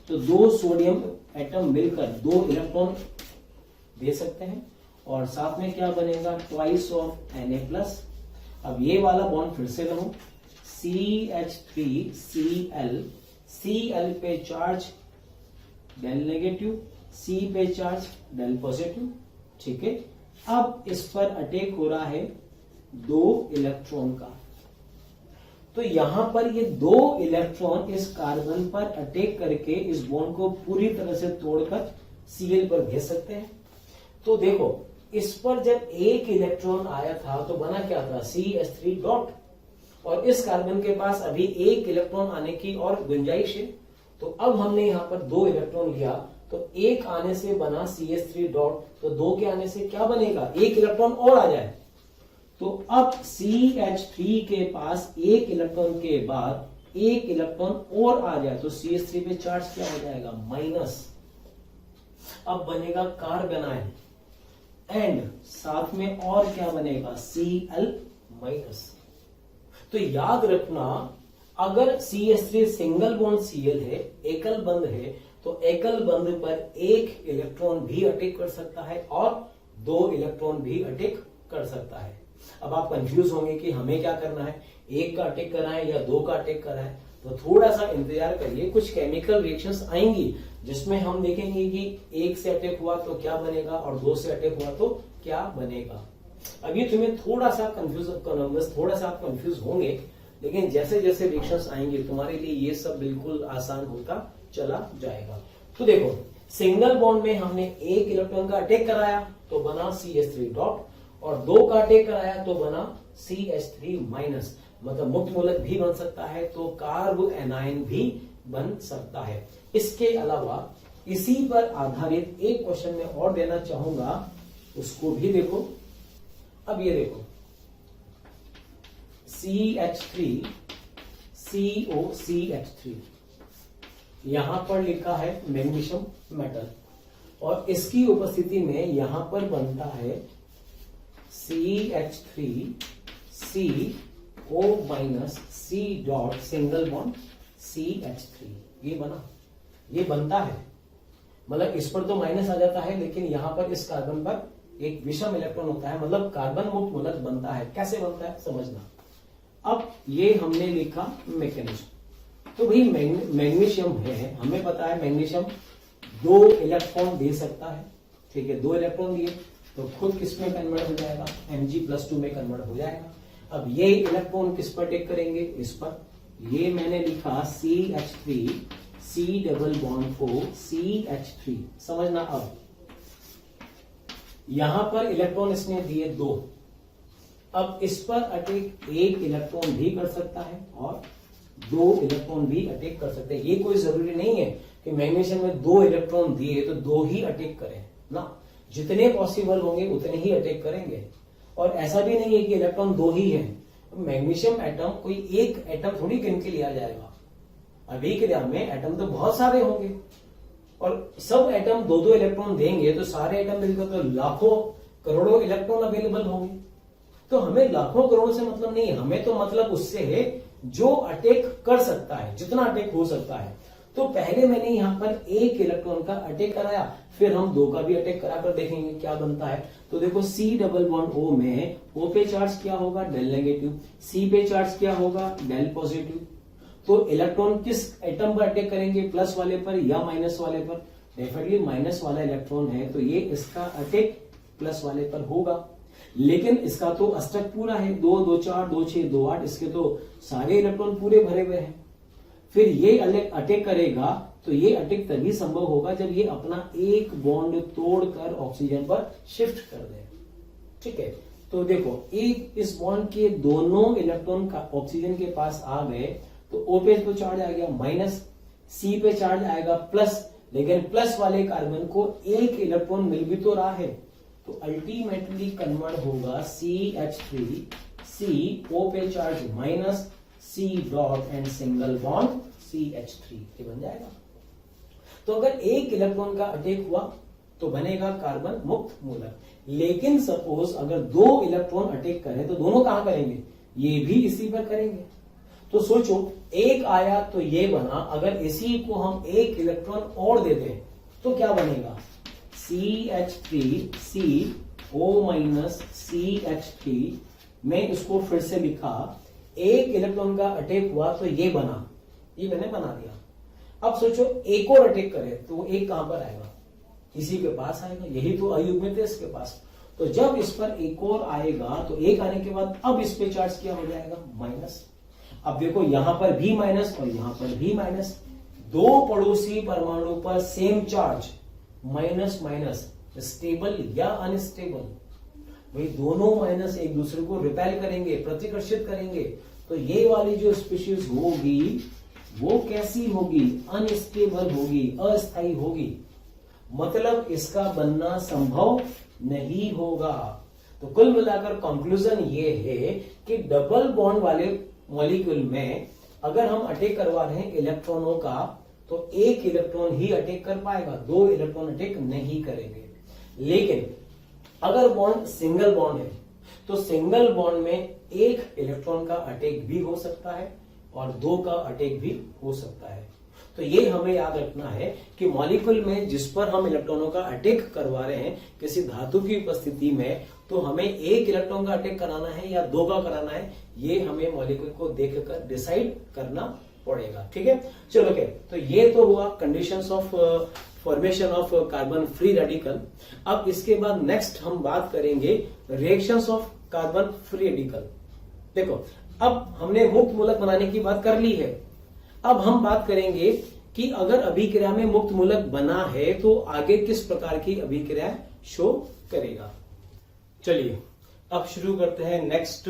तो दो सोडियम एटम मिलकर दो इलेक्ट्रॉन दे सकते हैं और साथ में क्या बनेगा, ट्वाइस ऑफ Na+। अब ये वाला बॉन्ड फिर से लूं, CH3Cl, Cl पे चार्ज डेल नेगेटिव, C पे चार्ज डेल पॉजिटिव, ठीक है। अब इस पर अटैक हो रहा है दो इलेक्ट्रॉन का, तो यहां पर ये दो इलेक्ट्रॉन इस कार्बन पर अटैक करके इस बॉन्ड को पूरी तरह से तोड़कर Cl पर भेज सकते हैं। तो देखो इस पर जब एक इलेक्ट्रॉन आया था तो बना क्या था, CH3 डॉट, और इस कार्बन के पास अभी एक इलेक्ट्रॉन आने की और गुंजाइश है। तो अब हमने यहां पर दो इलेक्ट्रॉन लिया तो एक आने से बना CH3 डॉट, तो दो के आने से क्या बनेगा, एक इलेक्ट्रॉन और आ जाए। तो अब CH3 के पास एक इलेक्ट्रॉन के बाद एक इलेक्ट्रॉन और आ जाए तो CH3 पे चार्ज क्या हो जाएगा, माइनस। अब बनेगा कार्बेनाइन एंड साथ में और क्या बनेगा, Cl माइनस। तो याद रखना, अगर CH3 सिंगल बॉन्ड Cl है, एकल बंध है, तो एकल बंध पर एक इलेक्ट्रॉन भी अटैक कर सकता है और दो इलेक्ट्रॉन भी अटैक कर सकता है। अब आप कंफ्यूज होंगे कि हमें क्या करना है, एक का अटैक कराएं या दो का अटैक कराएं। तो थोड़ा सा इंतजार करिए, कुछ केमिकल रिएक्शंस आएंगी जिसमें हम देखेंगे कि एक से अटैक हुआ तो क्या बनेगा और दो से अटैक हुआ तो क्या बनेगा। अभी तुम्हें थोड़ा सा आप कंफ्यूज होंगे, लेकिन जैसे जैसे रिएक्शंस आएंगे तुम्हारे लिए ये सब बिल्कुल आसान होता चला जाएगा। तो देखो, सिंगल बॉन्ड में हमने एक इलेक्ट्रॉन का अटैक कराया तो बना CH3 डॉट, और दो का अटैक कराया तो बना CH3 माइनस, मतलब मुक्त मूलक भी बन सकता है तो कार्ब एनायन भी बन सकता है। इसके अलावा इसी पर आधारित एक क्वेश्चन में और देना चाहूंगा, उसको भी देखो। अब ये देखो, CH3 COCH3 यहां पर लिखा है मैग्नीशियम मेटल, और इसकी उपस्थिति में यहां पर बनता है CH3CO minus C dot single bond CH3। ये बनता है, मतलब इस पर तो माइनस आ जाता है, लेकिन यहां पर इस कार्बन पर एक विषम इलेक्ट्रॉन होता है, मतलब कार्बन मुक्त मूलक बनता है। कैसे बनता है समझना। अब ये हमने लिखा मैकेनिज्म। तो भाई मैग्नीशियम है, हमें पता है मैग्नीशियम 2 इलेक्ट्रॉन दे सकता है, ठीक है। 2 इलेक्ट्रॉन दिए तो खुद किस में कन्वर्ट हो जाएगा, Mg+2 में कन्वर्ट हो जाएगा। अब ये इलेक्ट्रॉन किस पर टेक करेंगे, इस पर। ये मैंने लिखा CH3 C double bond 4 CH3। समझना। अब यहां पर इलेक्ट्रॉन इसने दिए 2। अब इस पर अटैक 1 इलेक्ट्रॉन भी कर सकता है और 2 इलेक्ट्रॉन भी अटैक कर सकते हैं। ये कोई जरूरी नहीं है कि मैग्नीशियम में 2 इलेक्ट्रॉन दिए तो 2 ही अटैक करें ना, जितने पॉसिबल होंगे उतने ही अटैक करेंगे। और ऐसा भी नहीं है कि इलेक्ट्रॉन 2 ही है। मैग्नीशियम एटम कोई एक एटम थोड़ी गिन के लिया जाएगा। अभिक्रिया में एटम तो बहुत सारे होंगे और सब एटम 2-2 इलेक्ट्रॉन देंगे तो सारे एटम मिलकर तो लाखों करोड़ों इलेक्ट्रॉन अवेलेबल होंगे। तो हमें लाखों करोड़ से मतलब नहीं है, हमें तो मतलब उससे है जो अटैक कर सकता है, जितना अटैक हो सकता है। तो पहले मैंने यहां पर 1 इलेक्ट्रॉन का अटैक कराया, फिर हम 2 का भी अटैक कराकर देखेंगे क्या बनता है। तो देखो C डबल बॉन्ड O में O पे चार्ज क्या होगा, डेल नेगेटिव, C पे चार्ज क्या होगा, डेल पॉजिटिव। तो इलेक्ट्रॉन किस एटम पर अटैक करेंगे, प्लस वाले पर या माइनस वाले पर। डेफिनेटली माइनस वाला इलेक्ट्रॉन है तो ये इसका अटैक प्लस वाले पर होगा। लेकिन इसका तो अष्टक पूरा है, 2 2 4 2 6 2 8, इसके तो सारे इलेक्ट्रॉन पूरे भरे हुए हैं। फिर ये अटैक करेगा तो ये अटैक तभी संभव होगा जब ये अपना एक बॉन्ड तोड़कर ऑक्सीजन पर शिफ्ट कर दे, ठीक है। तो देखो एक इस बॉन्ड के दोनों इलेक्ट्रॉन का ऑक्सीजन के पास आ गए तो O पे तो चार्ज आ गया माइनस, C पे चार्ज आएगा प्लस, लेकिन प्लस वाले कार्बन को 1 इलेक्ट्रॉन मिल भी तो रहा है तो अल्टीमेटली कन्वर्ट होगा CH3 C, O पे charge minus, C dot and single bond CH3 ये बन जाएगा। तो अगर 1 इलेक्ट्रॉन का अटैक हुआ तो बनेगा कार्बन मुक्त मूलक। लेकिन सपोज अगर 2 इलेक्ट्रॉन अटैक करें तो दोनों कहां करेंगे, ये भी इसी पर करेंगे। तो सोचो 1 आया तो ये बना, अगर इसी को हम 1 इलेक्ट्रॉन और दे दें तो क्या बनेगा, CH3CO माइनस CH3। मैं इसको फिर से लिखा, 1 इलेक्ट्रॉन का अटैक हुआ तो ये बना, ये मैंने बना दिया। अब सोचो एक और अटैक करे तो वो 1 कहां पर आएगा, इसी के पास आएगा, यही तो अयुग्मित है इसके पास। तो जब इस पर एक और आएगा तो 1 आने के बाद अब इस पे चार्ज क्या हो जाएगा, माइनस। अब देखो यहां पर भी माइनस और यहां पर भी माइनस, 2 पड़ोसी परमाणु पर same charge, minus minus, stable या अनस्टेबल। भाई दोनों माइनस एक दूसरे को रिपेल करेंगे, प्रतिकर्षित करेंगे। तो ये वाली जो स्पीशीज होगी वो कैसी होगी, अनस्टेबल होगी, अस्थायी होगी, मतलब इसका बनना संभव नहीं होगा। तो कुल मिलाकर कंक्लूजन ये है कि डबल बॉन्ड वाले मॉलिक्यूल में अगर हम अटैक करवा रहे हैं इलेक्ट्रॉनों का तो 1 इलेक्ट्रॉन ही अटैक कर पाएगा, 2 इलेक्ट्रॉन अटैक नहीं करेंगे। लेकिन अगर बॉन्ड सिंगल बॉन्ड है तो सिंगल बॉन्ड में 1 इलेक्ट्रॉन का अटैक भी हो सकता है और 2 का अटैक भी हो सकता है। तो ये हमें याद रखना है कि मॉलिक्यूल में जिस पर हम इलेक्ट्रॉनों का अटैक करवा रहे हैं किसी धातु की उपस्थिति में, तो हमें 1 इलेक्ट्रॉन का अटैक कराना है या 2 का कराना है, ये हमें मॉलिक्यूल को देखकर डिसाइड करना पड़ेगा, ठीक है। चलो ओके, तो ये तो हुआ conditions of formation of carbon free radical. अब इसके बाद नेक्स्ट हम बात करेंगे reactions of carbon free radical. देखो अब हमने मुक्त मूलक बनाने की बात कर ली है, अब हम बात करेंगे कि अगर अभिक्रिया में मुक्त मूलक बना है तो आगे किस प्रकार की अभिक्रिया शो करेगा। चलिए अब शुरू करते हैं नेक्स्ट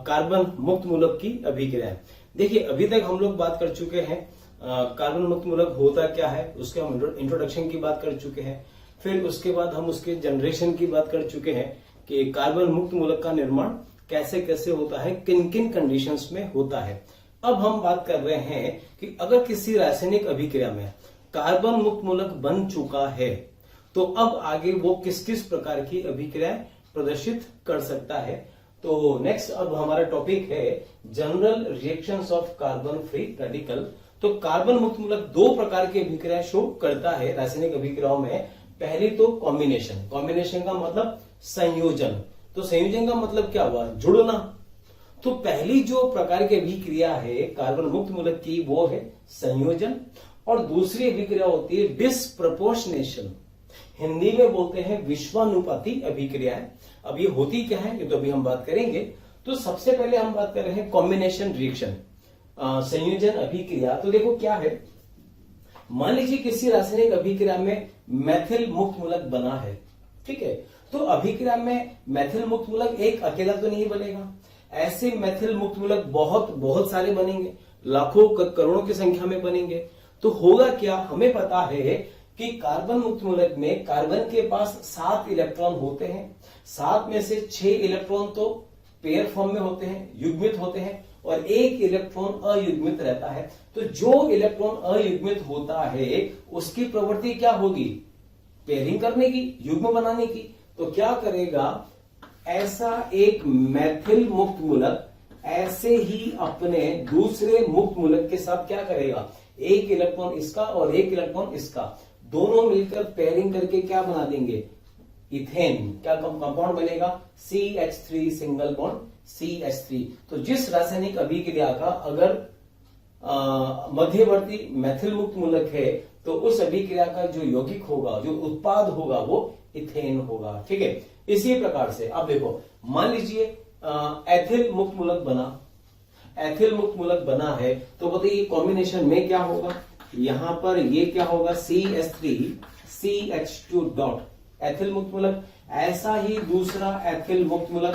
कार्बन मुक्त मूलक की अभिक्रिया। देखिए अभी तक हम लोग बात कर चुके हैं कार्बन मुक्त मूलक होता क्या है, उसके हम इंट्रोडक्शन की बात कर चुके हैं, फिर उसके बाद हम उसके जनरेशन की बात कर चुके हैं कि कार्बन मुक्त मूलक का निर्माण कैसे कैसे होता है, किन किन कंडीशंस में होता है। अब हम बात कर रहे हैं कि अगर किसी रासायनिक अभिक्रिया में कार्बन मुक्त मूलक बन चुका है तो अब आगे वो किस किस प्रकार की अभिक्रिया प्रदर्शित कर सकता है। तो नेक्स्ट अब हमारा टॉपिक है general reactions of carbon free radical. तो कार्बन मुक्त मूलक दो प्रकार की अभिक्रिया शो करता है रासायनिक अभिक्रियाओं में। पहली तो कॉम्बिनेशन, कॉम्बिनेशन का मतलब संयोजन। तो संयोजन का मतलब क्या हुआ, जुड़ना। तो पहली जो प्रकार की अभिक्रिया है कार्बन मुक्त मूलक की वो है संयोजन, और दूसरी अभिक्रिया होती है डिस्प्रपोर्शनेशन, हिंदी में बोलते हैं विश्वानुपाती अभिक्रिया है। अब ये होती क्या है ये तो अभी हम बात करेंगे। तो सबसे पहले हम बात कर रहे हैं कॉम्बिनेशन रिएक्शन, संयोजन अभिक्रिया। तो देखो क्या है, मान लीजिए किसी रासायनिक अभिक्रिया में मैथिल मुक्त मूलक बना है, ठीक है। तो अभिक्रिया में मैथिल मुक्त मूलक एक अकेला तो नहीं बनेगा, ऐसे मैथिल मुक्त मूलक बहुत सारे बनेंगे, लाखों करोड़ों की संख्या में बनेंगे। तो होगा क्या, हमें पता है कि कार्बन मुक्त मूलक में कार्बन के पास 7 इलेक्ट्रॉन होते हैं, 7 में से 6 इलेक्ट्रॉन तो पेयर फॉर्म में होते हैं, युग्मित होते हैं, और 1 इलेक्ट्रॉन अयुग्मित रहता है। तो जो इलेक्ट्रॉन अयुग्मित होता है उसकी प्रवृत्ति क्या होगी, पेयरिंग करने की, युग्म बनाने की। तो क्या करेगा, ऐसा एक मैथिल मुक्त मूलक ऐसे ही अपने दूसरे मुक्त मूलक के साथ क्या करेगा, 1 इलेक्ट्रॉन इसका और 1 इलेक्ट्रॉन इसका, दोनों मिलकर पेयरिंग करके क्या बना देंगे, इथेन। क्या कंपाउंड बनेगा, CH3 सिंगल बॉन्ड CH3। तो जिस रासायनिक अभिक्रिया का अगर मध्यवर्ती मैथिल मुक्त मूलक है तो उस अभिक्रिया का जो यौगिक होगा, जो उत्पाद होगा वो इथेन होगा, ठीक है। इसी प्रकार से अब देखो, मान लीजिए एथिल मुक्त मूलक बना, एथिल मुक्त मूलक बना है, तो बताइए कॉम्बिनेशन में क्या होगा, यहां पर ये क्या होगा, CH3 CH2 डॉट, एथिल मुक्त मूलक। ऐसा ही दूसरा एथिल मुक्त मूलक,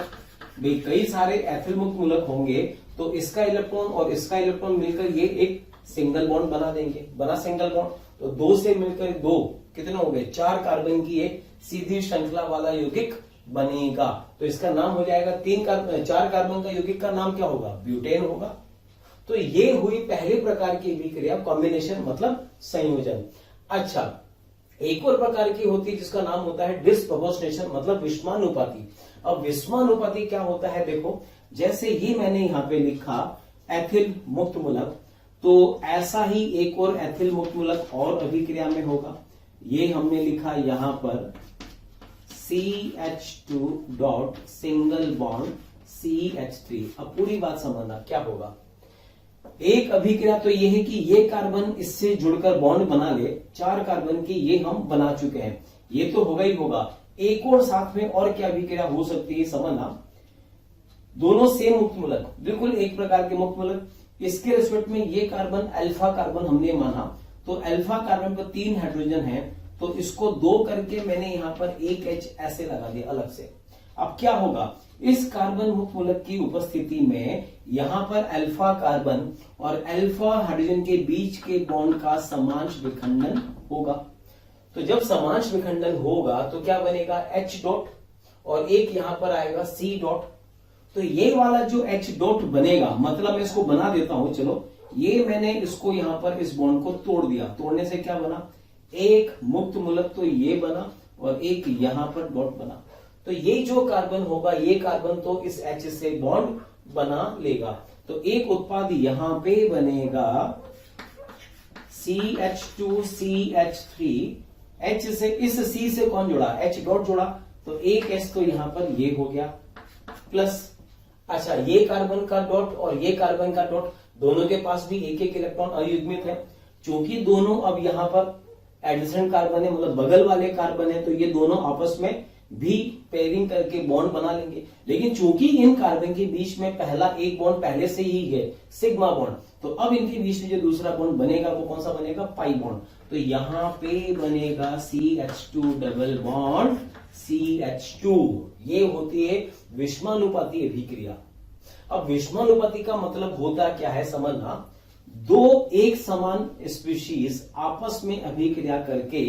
भाई कई सारे एथिल मुक्त मूलक होंगे तो इसका इलेक्ट्रॉन और इसका इलेक्ट्रॉन मिलकर ये एक सिंगल बॉन्ड बना देंगे, बना सिंगल बॉन्ड। तो 2 से मिलकर 2 कितने हो गए, 4 कार्बन की एक सीधी श्रृंखला वाला यौगिक बनेगा। तो इसका नाम हो जाएगा 4 कार्बन का यौगिक का नाम क्या होगा, ब्यूटेन होगा। तो ये हुई पहले प्रकार की अभिक्रिया, कॉम्बिनेशन मतलब संयोजन। अच्छा, एक और प्रकार की होती है जिसका नाम होता है डिस्प्रपोर्शनेशन मतलब विषमानुपाती। अब विषमानुपाती क्या होता है, देखो जैसे ये मैंने यहां पे लिखा एथिल मुक्त मूलक, तो ऐसा ही एक और एथिल मुक्त मूलक और अभिक्रिया में होगा। ये हमने लिखा यहां पर CH2 dot single bond CH3। अब पूरी बात समझना क्या होगा, एक अभिक्रिया तो ये है कि ये कार्बन इससे जुड़कर बॉन्ड बना ले, 4 कार्बन की ये हम बना चुके हैं, ये तो होगा ही होगा। एक और साथ में और क्या अभिक्रिया हो सकती है समझना, दोनों सेम मुक्त मूलक, बिल्कुल एक प्रकार के मुक्त मूलक, इसके रिस्पेक्ट में ये कार्बन अल्फा कार्बन हमने माना, तो अल्फा कार्बन पर 3 हाइड्रोजन है, तो इसको 2 करके मैंने यहां पर 1 H ऐसे लगा दिया अलग से। अब क्या होगा, इस कार्बन मुक्त मूलक की उपस्थिति में यहां पर अल्फा कार्बन और अल्फा हाइड्रोजन के बीच के बॉन्ड का समांश विखंडन होगा। तो जब समांश विखंडन होगा तो क्या बनेगा, H डॉट, और एक यहां पर आएगा C डॉट। तो ये वाला जो H डॉट बनेगा, मतलब मैं इसको बना देता हूं, चलो ये मैंने इसको यहां पर इस बॉन्ड को तोड़ दिया, तोड़ने से क्या बना, एक मुक्त मूलक तो ये बना और एक यहां पर डॉट बना। तो ये जो कार्बन होगा, ये कार्बन तो इस H से बॉन्ड बना लेगा, तो एक उत्पाद यहां पे बनेगा CH2 CH3, H से इस C से कौन जुड़ा, H डॉट जुड़ा, तो एक H तो यहां पर ये हो गया प्लस। अच्छा, ये कार्बन का डॉट और ये कार्बन का डॉट, दोनों के पास भी एक इलेक्ट्रॉन अयुग्मित है, चूंकि दोनों अब यहां पर एडिसेंट कार्बन है, मतलब बगल वाले कार्बन है, तो ये दोनों आपस में भी पेयरिंग करके बॉन्ड बना लेंगे। लेकिन चूंकि इन कार्बन के बीच में पहला एक बॉन्ड पहले से ही है, सिग्मा बॉन्ड, तो अब इनके बीच में जो दूसरा बॉन्ड बनेगा वो कौन सा बनेगा, पाई बॉन्ड। तो यहां पे बनेगा CH2 डबल बॉन्ड CH2। ये होती है विषमानुपाती अभिक्रिया। अब विषमानुपाती का मतलब होता क्या है समझना, दो एक समान स्पीशीज आपस में अभिक्रिया करके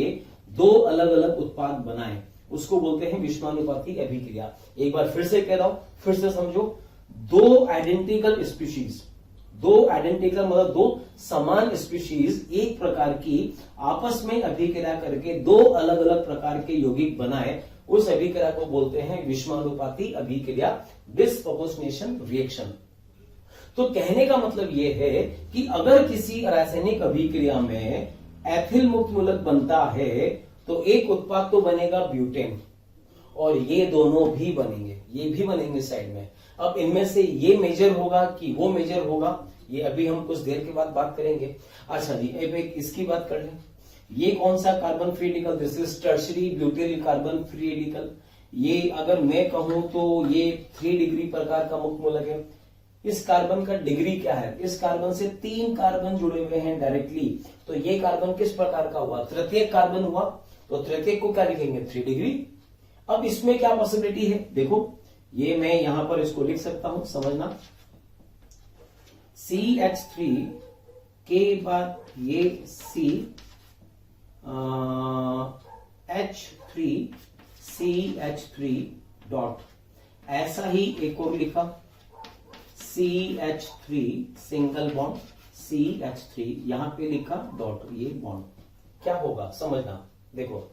दो अलग अलग उत्पाद बनाए, उसको बोलते हैं विषमानुपाती अभिक्रिया। एक बार फिर से कह रहा हूं, फिर से समझो, दो आइडेंटिकल स्पीशीज, दो आइडेंटिकल मतलब दो समान स्पीशीज एक प्रकार की आपस में अभिक्रिया करके दो अलग अलग प्रकार के यौगिक बनाए, उस अभिक्रिया को बोलते हैं विषमानुपाती अभिक्रिया, डिस्प्रपोर्शनेशन रिएक्शन। तो कहने का मतलब यह है कि अगर किसी रासायनिक अभिक्रिया में एथिल मुक्त मूलक बनता है तो एक उत्पाद तो बनेगा ब्यूटेन, और ये दोनों भी बनेंगे, ये भी बनेंगे साइड में। अब इनमें से ये मेजर होगा कि वो मेजर होगा, ये अभी हम कुछ देर के बाद बात करेंगे। अच्छा जी, अब एक इसकी बात कर लें। ये कौन सा carbon free radical? This is tertiary butyl carbon free radical. ये अगर मैं कहूं तो ये 3 डिग्री प्रकार का मुक्त मूलक है। इस कार्बन का डिग्री क्या है? इस कार्बन से 3 कार्बन जुड़े हुए हैं डायरेक्टली, तो ये कार्बन किस प्रकार का हुआ? तृतीयक कार्बन हुआ। तो तृतीयक को क्या लिखेंगे? 3 डिग्री। अब इसमें क्या पॉसिबिलिटी है? देखो, ये मैं यहां पर इसको लिख सकता हूं, समझना। CH3 के बाद ये CH3 डॉट, ऐसा ही एक और लिखा CH3 सिंगल बॉन्ड CH3, यहां पे लिखा डॉट, ये बॉन्ड क्या होगा समझना। देखो,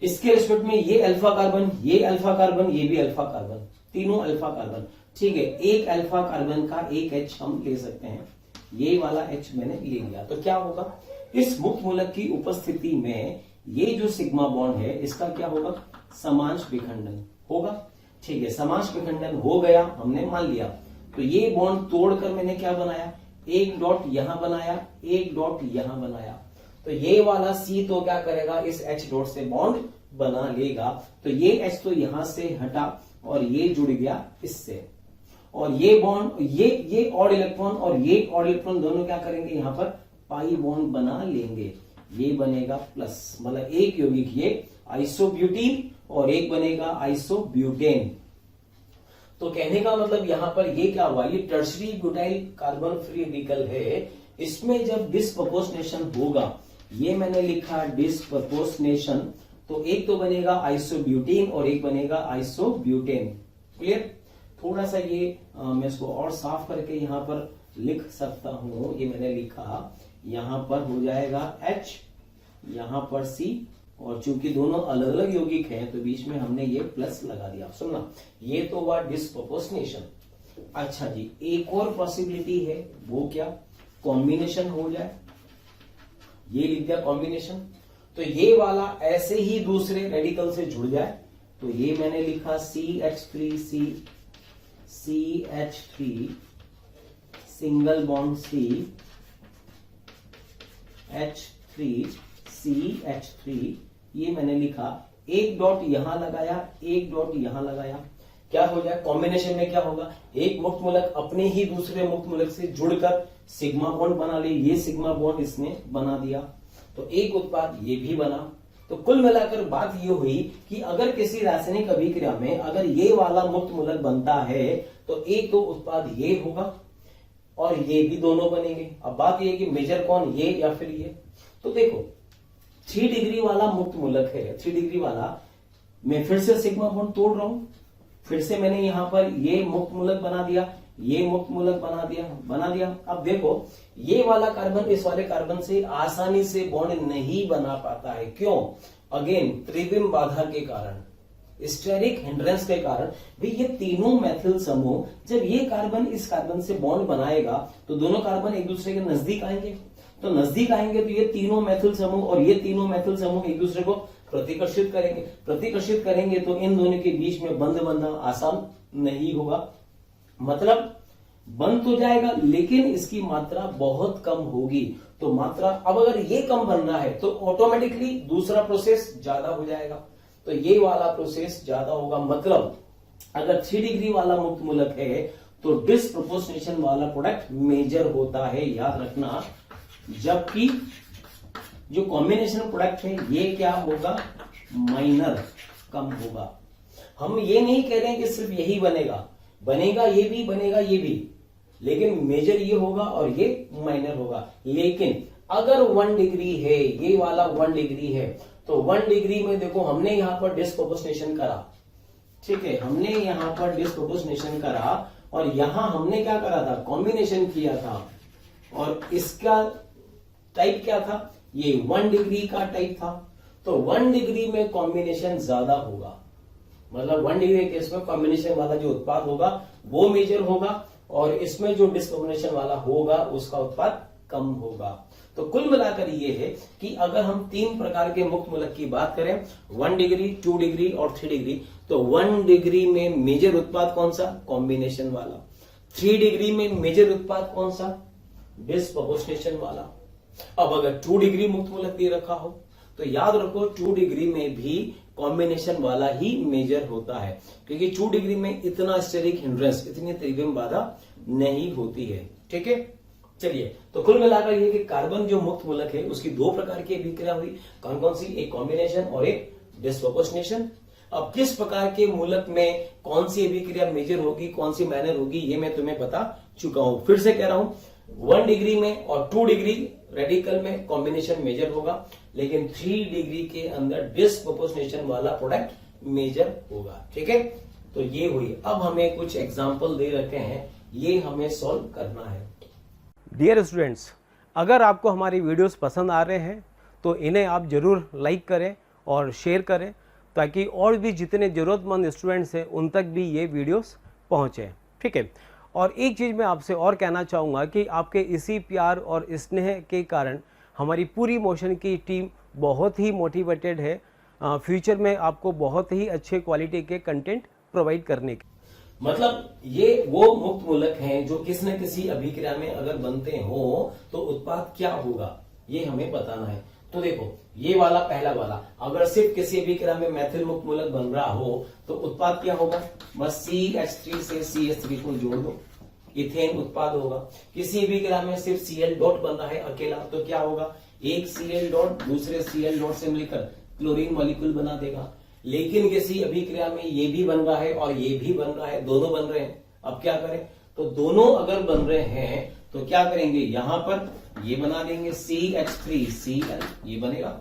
इसके रिस्पेक्ट में ये अल्फा कार्बन, ये अल्फा कार्बन, ये भी अल्फा कार्बन, तीनों अल्फा कार्बन, ठीक है। एक अल्फा कार्बन का एक H हम ले सकते हैं, ये वाला H मैंने ले लिया। तो क्या होगा? इस मुक्त मूलक की उपस्थिति में ये जो सिग्मा बॉन्ड है इसका क्या होगा? समांश विखंडन होगा, ठीक है। समांश विखंडन हो गया, हमने मान लिया। तो ये बॉन्ड तोड़कर मैंने क्या बनाया? एक डॉट यहां बनाया, एक डॉट यहां बनाया। तो ये वाला C तो क्या करेगा? इस H डॉट से बॉन्ड बना लेगा। तो ये H तो यहां से हटा और ये जुड़ गया इससे, और ये बॉन्ड, ये ऑड इलेक्ट्रॉन और ये ऑड इलेक्ट्रॉन दोनों क्या करेंगे? यहां पर पाई बॉन्ड बना लेंगे, ये बनेगा प्लस, मतलब एक यौगिक ये आइसोब्यूटीन और एक बनेगा आइसोब्यूटेन। तो कहने का मतलब यहां पर ये क्या हुआ? ये tertiary butyl carbon free radical है। इसमें जब डिस्प्रपोर्शनेशन होगा, ये मैंने लिखा डिस्प्रपोर्शनेशन, तो एक तो बनेगा आइसोब्यूटीन और एक बनेगा आइसोब्यूटेन। क्लियर? थोड़ा सा ये मैं इसको और साफ करके यहां पर लिख सकता हूं। ये मैंने लिखा, यहां पर हो जाएगा H, यहां पर C, और चूंकि दोनों अलग अलग यौगिक हैं तो बीच में हमने ये प्लस लगा दिया। सुनना, ये तो हुआ डिस्प्रपोर्शनेशन। अच्छा जी, एक और पॉसिबिलिटी है, वो क्या? कॉम्बिनेशन हो जाए, ये लिख दिया कॉम्बिनेशन। तो ये वाला ऐसे ही दूसरे रेडिकल से जुड़ जाए, तो ये मैंने लिखा CH3 सिंगल बॉन्ड CH3, ये मैंने लिखा, एक डॉट यहां लगाया, एक डॉट यहां लगाया। क्या हो जाए? कॉम्बिनेशन में क्या होगा? एक मुक्त मूलक अपने ही दूसरे मुक्त मूलक से जुड़कर सिग्मा बॉन्ड बना ले, ये सिग्मा बॉन्ड इसने बना दिया, तो एक उत्पाद ये भी बना। तो कुल मिलाकर बात ये हुई कि अगर किसी रासायनिक अभिक्रिया में अगर ये वाला मुक्त मूलक बनता है तो एक तो उत्पाद ये होगा और ये भी दोनों बनेंगे। अब बात ये है कि मेजर कौन, ये या फिर ये? तो देखो, 3 डिग्री वाला मुक्त मूलक है, 3 डिग्री वाला, मैं फिर से सिग्मा बॉन्ड तोड़ रहा हूं, फिर से मैंने यहां पर ये मुक्त मूलक बना दिया, ये मुक्त मूलक बना दिया। अब देखो, ये वाला कार्बन इस वाले कार्बन से आसानी से बॉन्ड नहीं बना पाता है। क्यों? अगेन, त्रिविम बाधा के कारण, स्टेरिक हिंड्रेंस के कारण। भाई ये तीनों मैथिल समूह, जब ये कार्बन इस कार्बन से बॉन्ड बनाएगा तो दोनों कार्बन एक दूसरे के नजदीक आएंगे, तो नजदीक आएंगे तो ये तीनों मैथिल समूह और ये तीनों मैथिल समूह एक दूसरे को प्रतिकर्षित करेंगे, तो इन दोनों के बीच में बंध बनना आसान नहीं होगा। मतलब बन तो जाएगा लेकिन इसकी मात्रा बहुत कम होगी। तो मात्रा, अब अगर ये कम बनना है तो ऑटोमेटिकली दूसरा प्रोसेस ज्यादा हो जाएगा, तो ये वाला प्रोसेस ज्यादा होगा। मतलब अगर 3 डिग्री वाला मुक्त मूलक है तो डिस्प्रपोर्शनेशन वाला प्रोडक्ट मेजर होता है, याद रखना। जबकि जो कॉम्बिनेशन प्रोडक्ट है ये क्या होगा? माइनर, कम होगा। हम ये नहीं कह रहे हैं कि सिर्फ यही बनेगा ये भी बनेगा ये भी, लेकिन मेजर ये होगा और ये माइनर होगा। लेकिन अगर 1 डिग्री है, ये वाला 1 डिग्री है, तो 1 डिग्री में देखो हमने यहां पर डिस्प्रपोर्शनेशन करा, ठीक है, हमने यहां पर डिस्प्रपोर्शनेशन करा और यहां हमने क्या करा था? कॉम्बिनेशन किया था। और इसका टाइप क्या था? ये 1 डिग्री का टाइप था। तो 1 डिग्री में कॉम्बिनेशन ज्यादा होगा, मतलब 1 डिग्री केस में कॉम्बिनेशन वाला जो उत्पाद होगा वो मेजर होगा, और इसमें जो डिस्कॉम्बिनेशन वाला होगा उसका उत्पाद कम होगा। तो कुल मिलाकर ये है कि अगर हम 3 प्रकार के मुक्त मूलक की बात करें 1 डिग्री, 2 डिग्री और 3 डिग्री, तो 1 डिग्री में मेजर उत्पाद कौन सा? कॉम्बिनेशन वाला। 3 डिग्री में मेजर उत्पाद कौन सा? डिस्प्रोपोर्शनेशन वाला। अब अगर 2 डिग्री मुक्त मूलक दे रखा हो तो याद रखो 2 डिग्री में भी कॉम्बिनेशन वाला ही मेजर होता है, क्योंकि 2 डिग्री में इतना स्टेरिक हिंड्रेंस, इतनी त्रिविम बाधा नहीं होती है। ठीक है, चलिए, तो कुल मिलाकर ये कि कार्बन जो मुक्त मूलक है उसकी 2 प्रकार की अभिक्रिया हुई। कौन कौन सी? एक कॉम्बिनेशन और एक डिस्प्रोपोर्शनेशन। अब किस प्रकार के मूलक में कौन सी अभिक्रिया मेजर होगी, कौन सी माइनर होगी, ये मैं तुम्हें बता चुका हूं। फिर से कह रहा हूं, 1 डिग्री में और 2 डिग्री रेडिकल में कॉम्बिनेशन मेजर होगा, लेकिन 3 डिग्री के अंदर डिस्प्रोपोर्शनेशन वाला प्रोडक्ट मेजर होगा। ठीक है, तो ये हुई। अब हमें कुछ एग्जाम्पल दे रखे हैं, ये हमें सॉल्व करना है। डियर स्टूडेंट्स, अगर आपको हमारी वीडियोस पसंद आ रहे हैं तो इन्हें आप ज़रूर लाइक करें और शेयर करें, ताकि और भी जितने ज़रूरतमंद स्टूडेंट्स हैं उन तक भी ये वीडियोस पहुँचें। ठीक है, और एक चीज़ मैं आपसे और कहना चाहूँगा कि आपके इसी प्यार और स्नेह के कारण हमारी पूरी मोशन की टीम बहुत ही मोटिवेटेड है फ्यूचर में आपको बहुत ही अच्छे क्वालिटी के कंटेंट प्रोवाइड करने के। मतलब ये वो मुक्त मूलक हैं जो किसी न किसी अभिक्रिया में अगर बनते हो तो उत्पाद क्या होगा ये हमें बताना है। तो देखो, ये वाला पहला वाला अगर सिर्फ किसी अभिक्रिया में मैथिल मुक्त मूलक बन रहा हो तो उत्पाद क्या होगा? बस CH3 से CH3 को जोड़ दो, इथेन उत्पाद होगा। किसी अभिक्रिया में सिर्फ Cl डॉट बन रहा है अकेला, तो क्या होगा? एक Cl डॉट दूसरे Cl डॉट से मिलकर क्लोरीन मॉलिक्यूल बना देगा। लेकिन किसी अभिक्रिया में ये भी बन रहा है और ये भी बन रहा है, दोनों बन रहे हैं। अब क्या करें? तो दोनों अगर बन रहे हैं तो क्या करेंगे? यहां पर ये बना देंगे CH3Cl, ये बनेगा।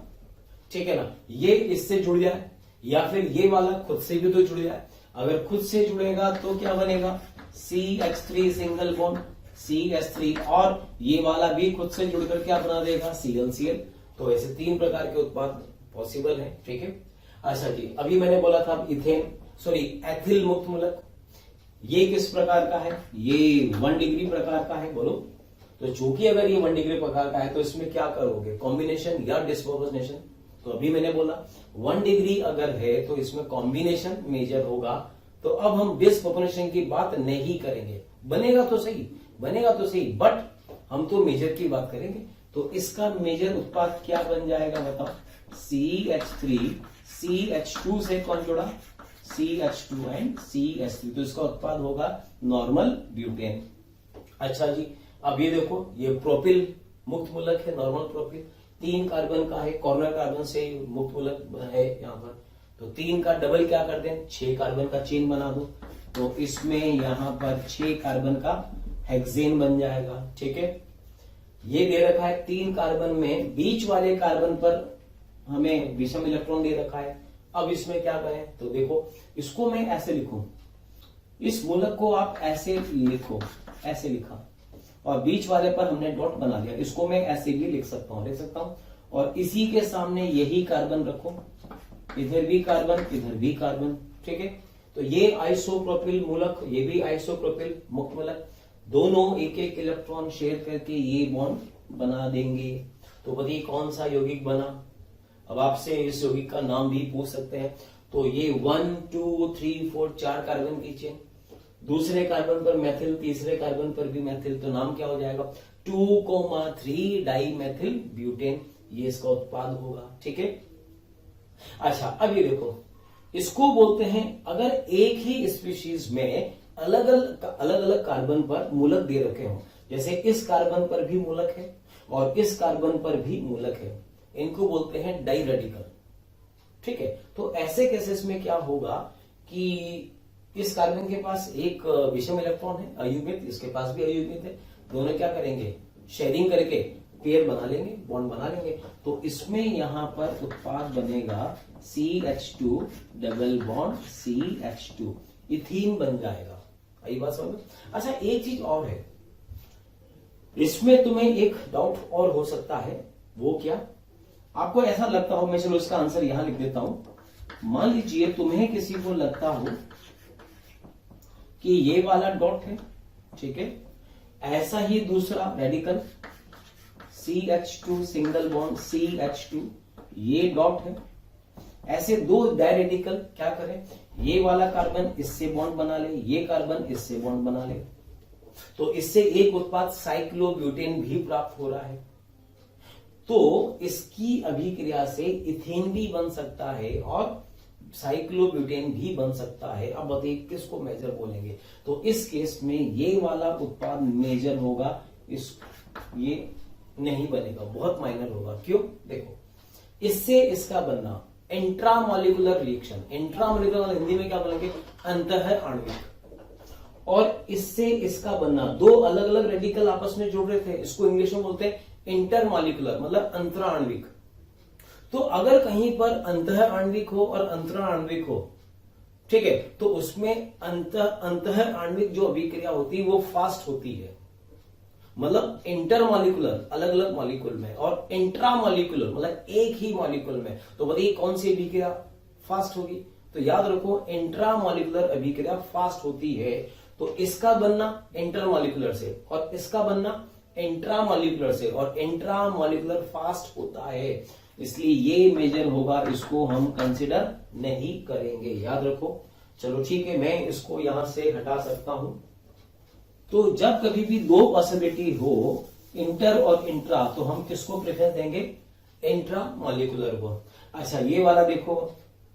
ठीक है ना, ये इससे जुड़ जाए या फिर ये वाला खुद से भी तो जुड़ जाए। अगर खुद से जुड़ेगा तो क्या बनेगा? CH3 सिंगल बॉन्ड CH3, और ये वाला भी खुद से जुड़कर क्या बना देगा? ClCl। तो ऐसे 3 प्रकार के उत्पाद पॉसिबल है। ठीक है, अच्छा जी, अभी मैंने बोला था एथिल मुक्त मूलक, ये किस प्रकार का है? ये 1 डिग्री प्रकार का है। बोलो, तो चूंकि अगर ये 1 डिग्री प्रकार का है तो इसमें क्या करोगे? कॉम्बिनेशन या डिस्प्रोपोर्शनेशन? तो अभी मैंने बोला 1 डिग्री अगर है तो इसमें कॉम्बिनेशन मेजर होगा। तो अब हम डिस्प्रोपोर्शनेशन की बात नहीं करेंगे। बनेगा तो सही, बट हम तो मेजर की बात करेंगे। तो इसका मेजर उत्पाद क्या बन जाएगा बताओ? CH3 CH2 से कौन जुड़ा? CH2 एंड CH3, तो इसका उत्पाद होगा नॉर्मल ब्यूटेन। अच्छा जी, अब ये देखो, ये प्रोपिल मुक्त मूलक है, नॉर्मल प्रोपिल। 3 कार्बन का है, कॉर्नर कार्बन से मुक्त मूलक है यहाँ पर। तो 3 का डबल क्या कर दें? 6 कार्बन का चेन बना दो। तो इसमें यहाँ पर 6 कार्बन का हेक्सेन बन जाएगा। ठीक है, ये दे रखा है 3 कार्बन में बीच वाले कार्बन पर हमें विषम इलेक्ट्रॉन दे रखा है। अब इसमें क्या करें? तो देखो, इसको मैं ऐसे लिखूं, इस मूलक को आप ऐसे लिखो, ऐसे लिखा, और बीच वाले पर हमने डॉट बना दिया। इसको मैं ऐसे भी लिख सकता हूं, और इसी के सामने यही कार्बन रखो, इधर भी कार्बन, इधर भी कार्बन। ठीक है, तो ये आइसोप्रोपिल मूलक, ये भी आइसोप्रोपिल मुक्त मूलक, दोनों एक एक इलेक्ट्रॉन शेयर करके ये बॉन्ड बना देंगे। तो बताइए कौन सा यौगिक बना? अब आपसे इस यौगिक का नाम भी पूछ सकते हैं। तो ये 1 2 3 4 4 कार्बन की चेन, दूसरे कार्बन पर मैथिल, तीसरे कार्बन पर भी मैथिल, तो नाम क्या हो जाएगा? 2,3 डाई मैथिल ब्यूटेन, ये इसका उत्पाद होगा। ठीक है, अच्छा, अब ये देखो, इसको बोलते हैं अगर एक ही स्पीशीज में अलग अलग कार्बन पर मूलक दे रखे हो, जैसे इस कार्बन पर भी मूलक है और इस कार्बन पर भी मूलक है, इनको बोलते हैं डाई रेडिकल। ठीक है, तो ऐसे केसेस में क्या होगा कि इस कार्बन के पास एक विषम इलेक्ट्रॉन है अयुग्मित, इसके पास भी अयुग्मित है, दोनों क्या करेंगे? शेयरिंग करके पेयर बना लेंगे, बॉन्ड बना लेंगे। तो इसमें यहां पर उत्पाद बनेगा CH2 double bond CH2, ethene बन जाएगा। आई बात समझ में? अच्छा, एक चीज और है, इसमें तुम्हें एक डाउट और हो सकता है, वो क्या? आपको ऐसा लगता हो, मैं चलो इसका आंसर यहां लिख देता हूं। मान लीजिए तुम्हें किसी को लगता हो कि ये वाला डॉट है ठीक है। ऐसा ही दूसरा radical CH2 single bond CH2, ये डॉट है। ऐसे दो डायरेडिकल क्या करें, ये वाला कार्बन इससे बॉन्ड बना ले, ये कार्बन इससे बॉन्ड बना ले, तो इससे एक उत्पाद साइक्लोब्यूटेन भी प्राप्त हो रहा है। तो इसकी अभिक्रिया से इथेन भी बन सकता है और साइक्लोब्यूटेन भी बन सकता है। अब बताइए किसको मेजर बोलेंगे, तो इस केस में ये वाला उत्पाद मेजर होगा, ये नहीं बनेगा, बहुत माइनर होगा। क्यों, देखो इससे इसका बनना इंट्रामॉलिक्यूलर रिएक्शन, इंट्रामॉलिक्यूलर हिंदी में क्या बोलेंगे, अंतः आणविक, और इससे इसका बनना दो अलग अलग रेडिकल आपस में जुड़ रहे थे, इसको इंग्लिश में बोलते हैं इंटरमॉलिक्यूलर, मतलब अंतरा आणविक। तो अगर कहीं पर अंतः आणविक हो और अंतरा आणविक हो, ठीक है, तो उसमें अंतः आणविक जो अभिक्रिया होती है वो फास्ट होती है, मतलब इंटरमॉलिक्यूलर अलग अलग मॉलिक्यूल में, और इंट्रामॉलिक्यूलर मतलब एक ही मॉलिक्यूल में। तो बताइए कौन सी अभिक्रिया फास्ट होगी, तो याद रखो इंट्रामॉलिक्यूलर अभिक्रिया फास्ट होती है। तो इसका बनना इंटरमॉलिक्यूलर से और इसका बनना इंट्रामॉलिक्यूलर से, और इंट्रामॉलिक्यूलर फास्ट होता है, इसलिए ये मेजर होगा, इसको हम कंसिडर नहीं करेंगे, याद रखो। चलो ठीक है, मैं इसको यहां से हटा सकता हूं। तो जब कभी भी दो पॉसिबिलिटी हो, इंटर और इंट्रा, तो हम किसको प्रेफरेंस देंगे, इंट्रामॉलिक्यूलर को। अच्छा ये वाला देखो,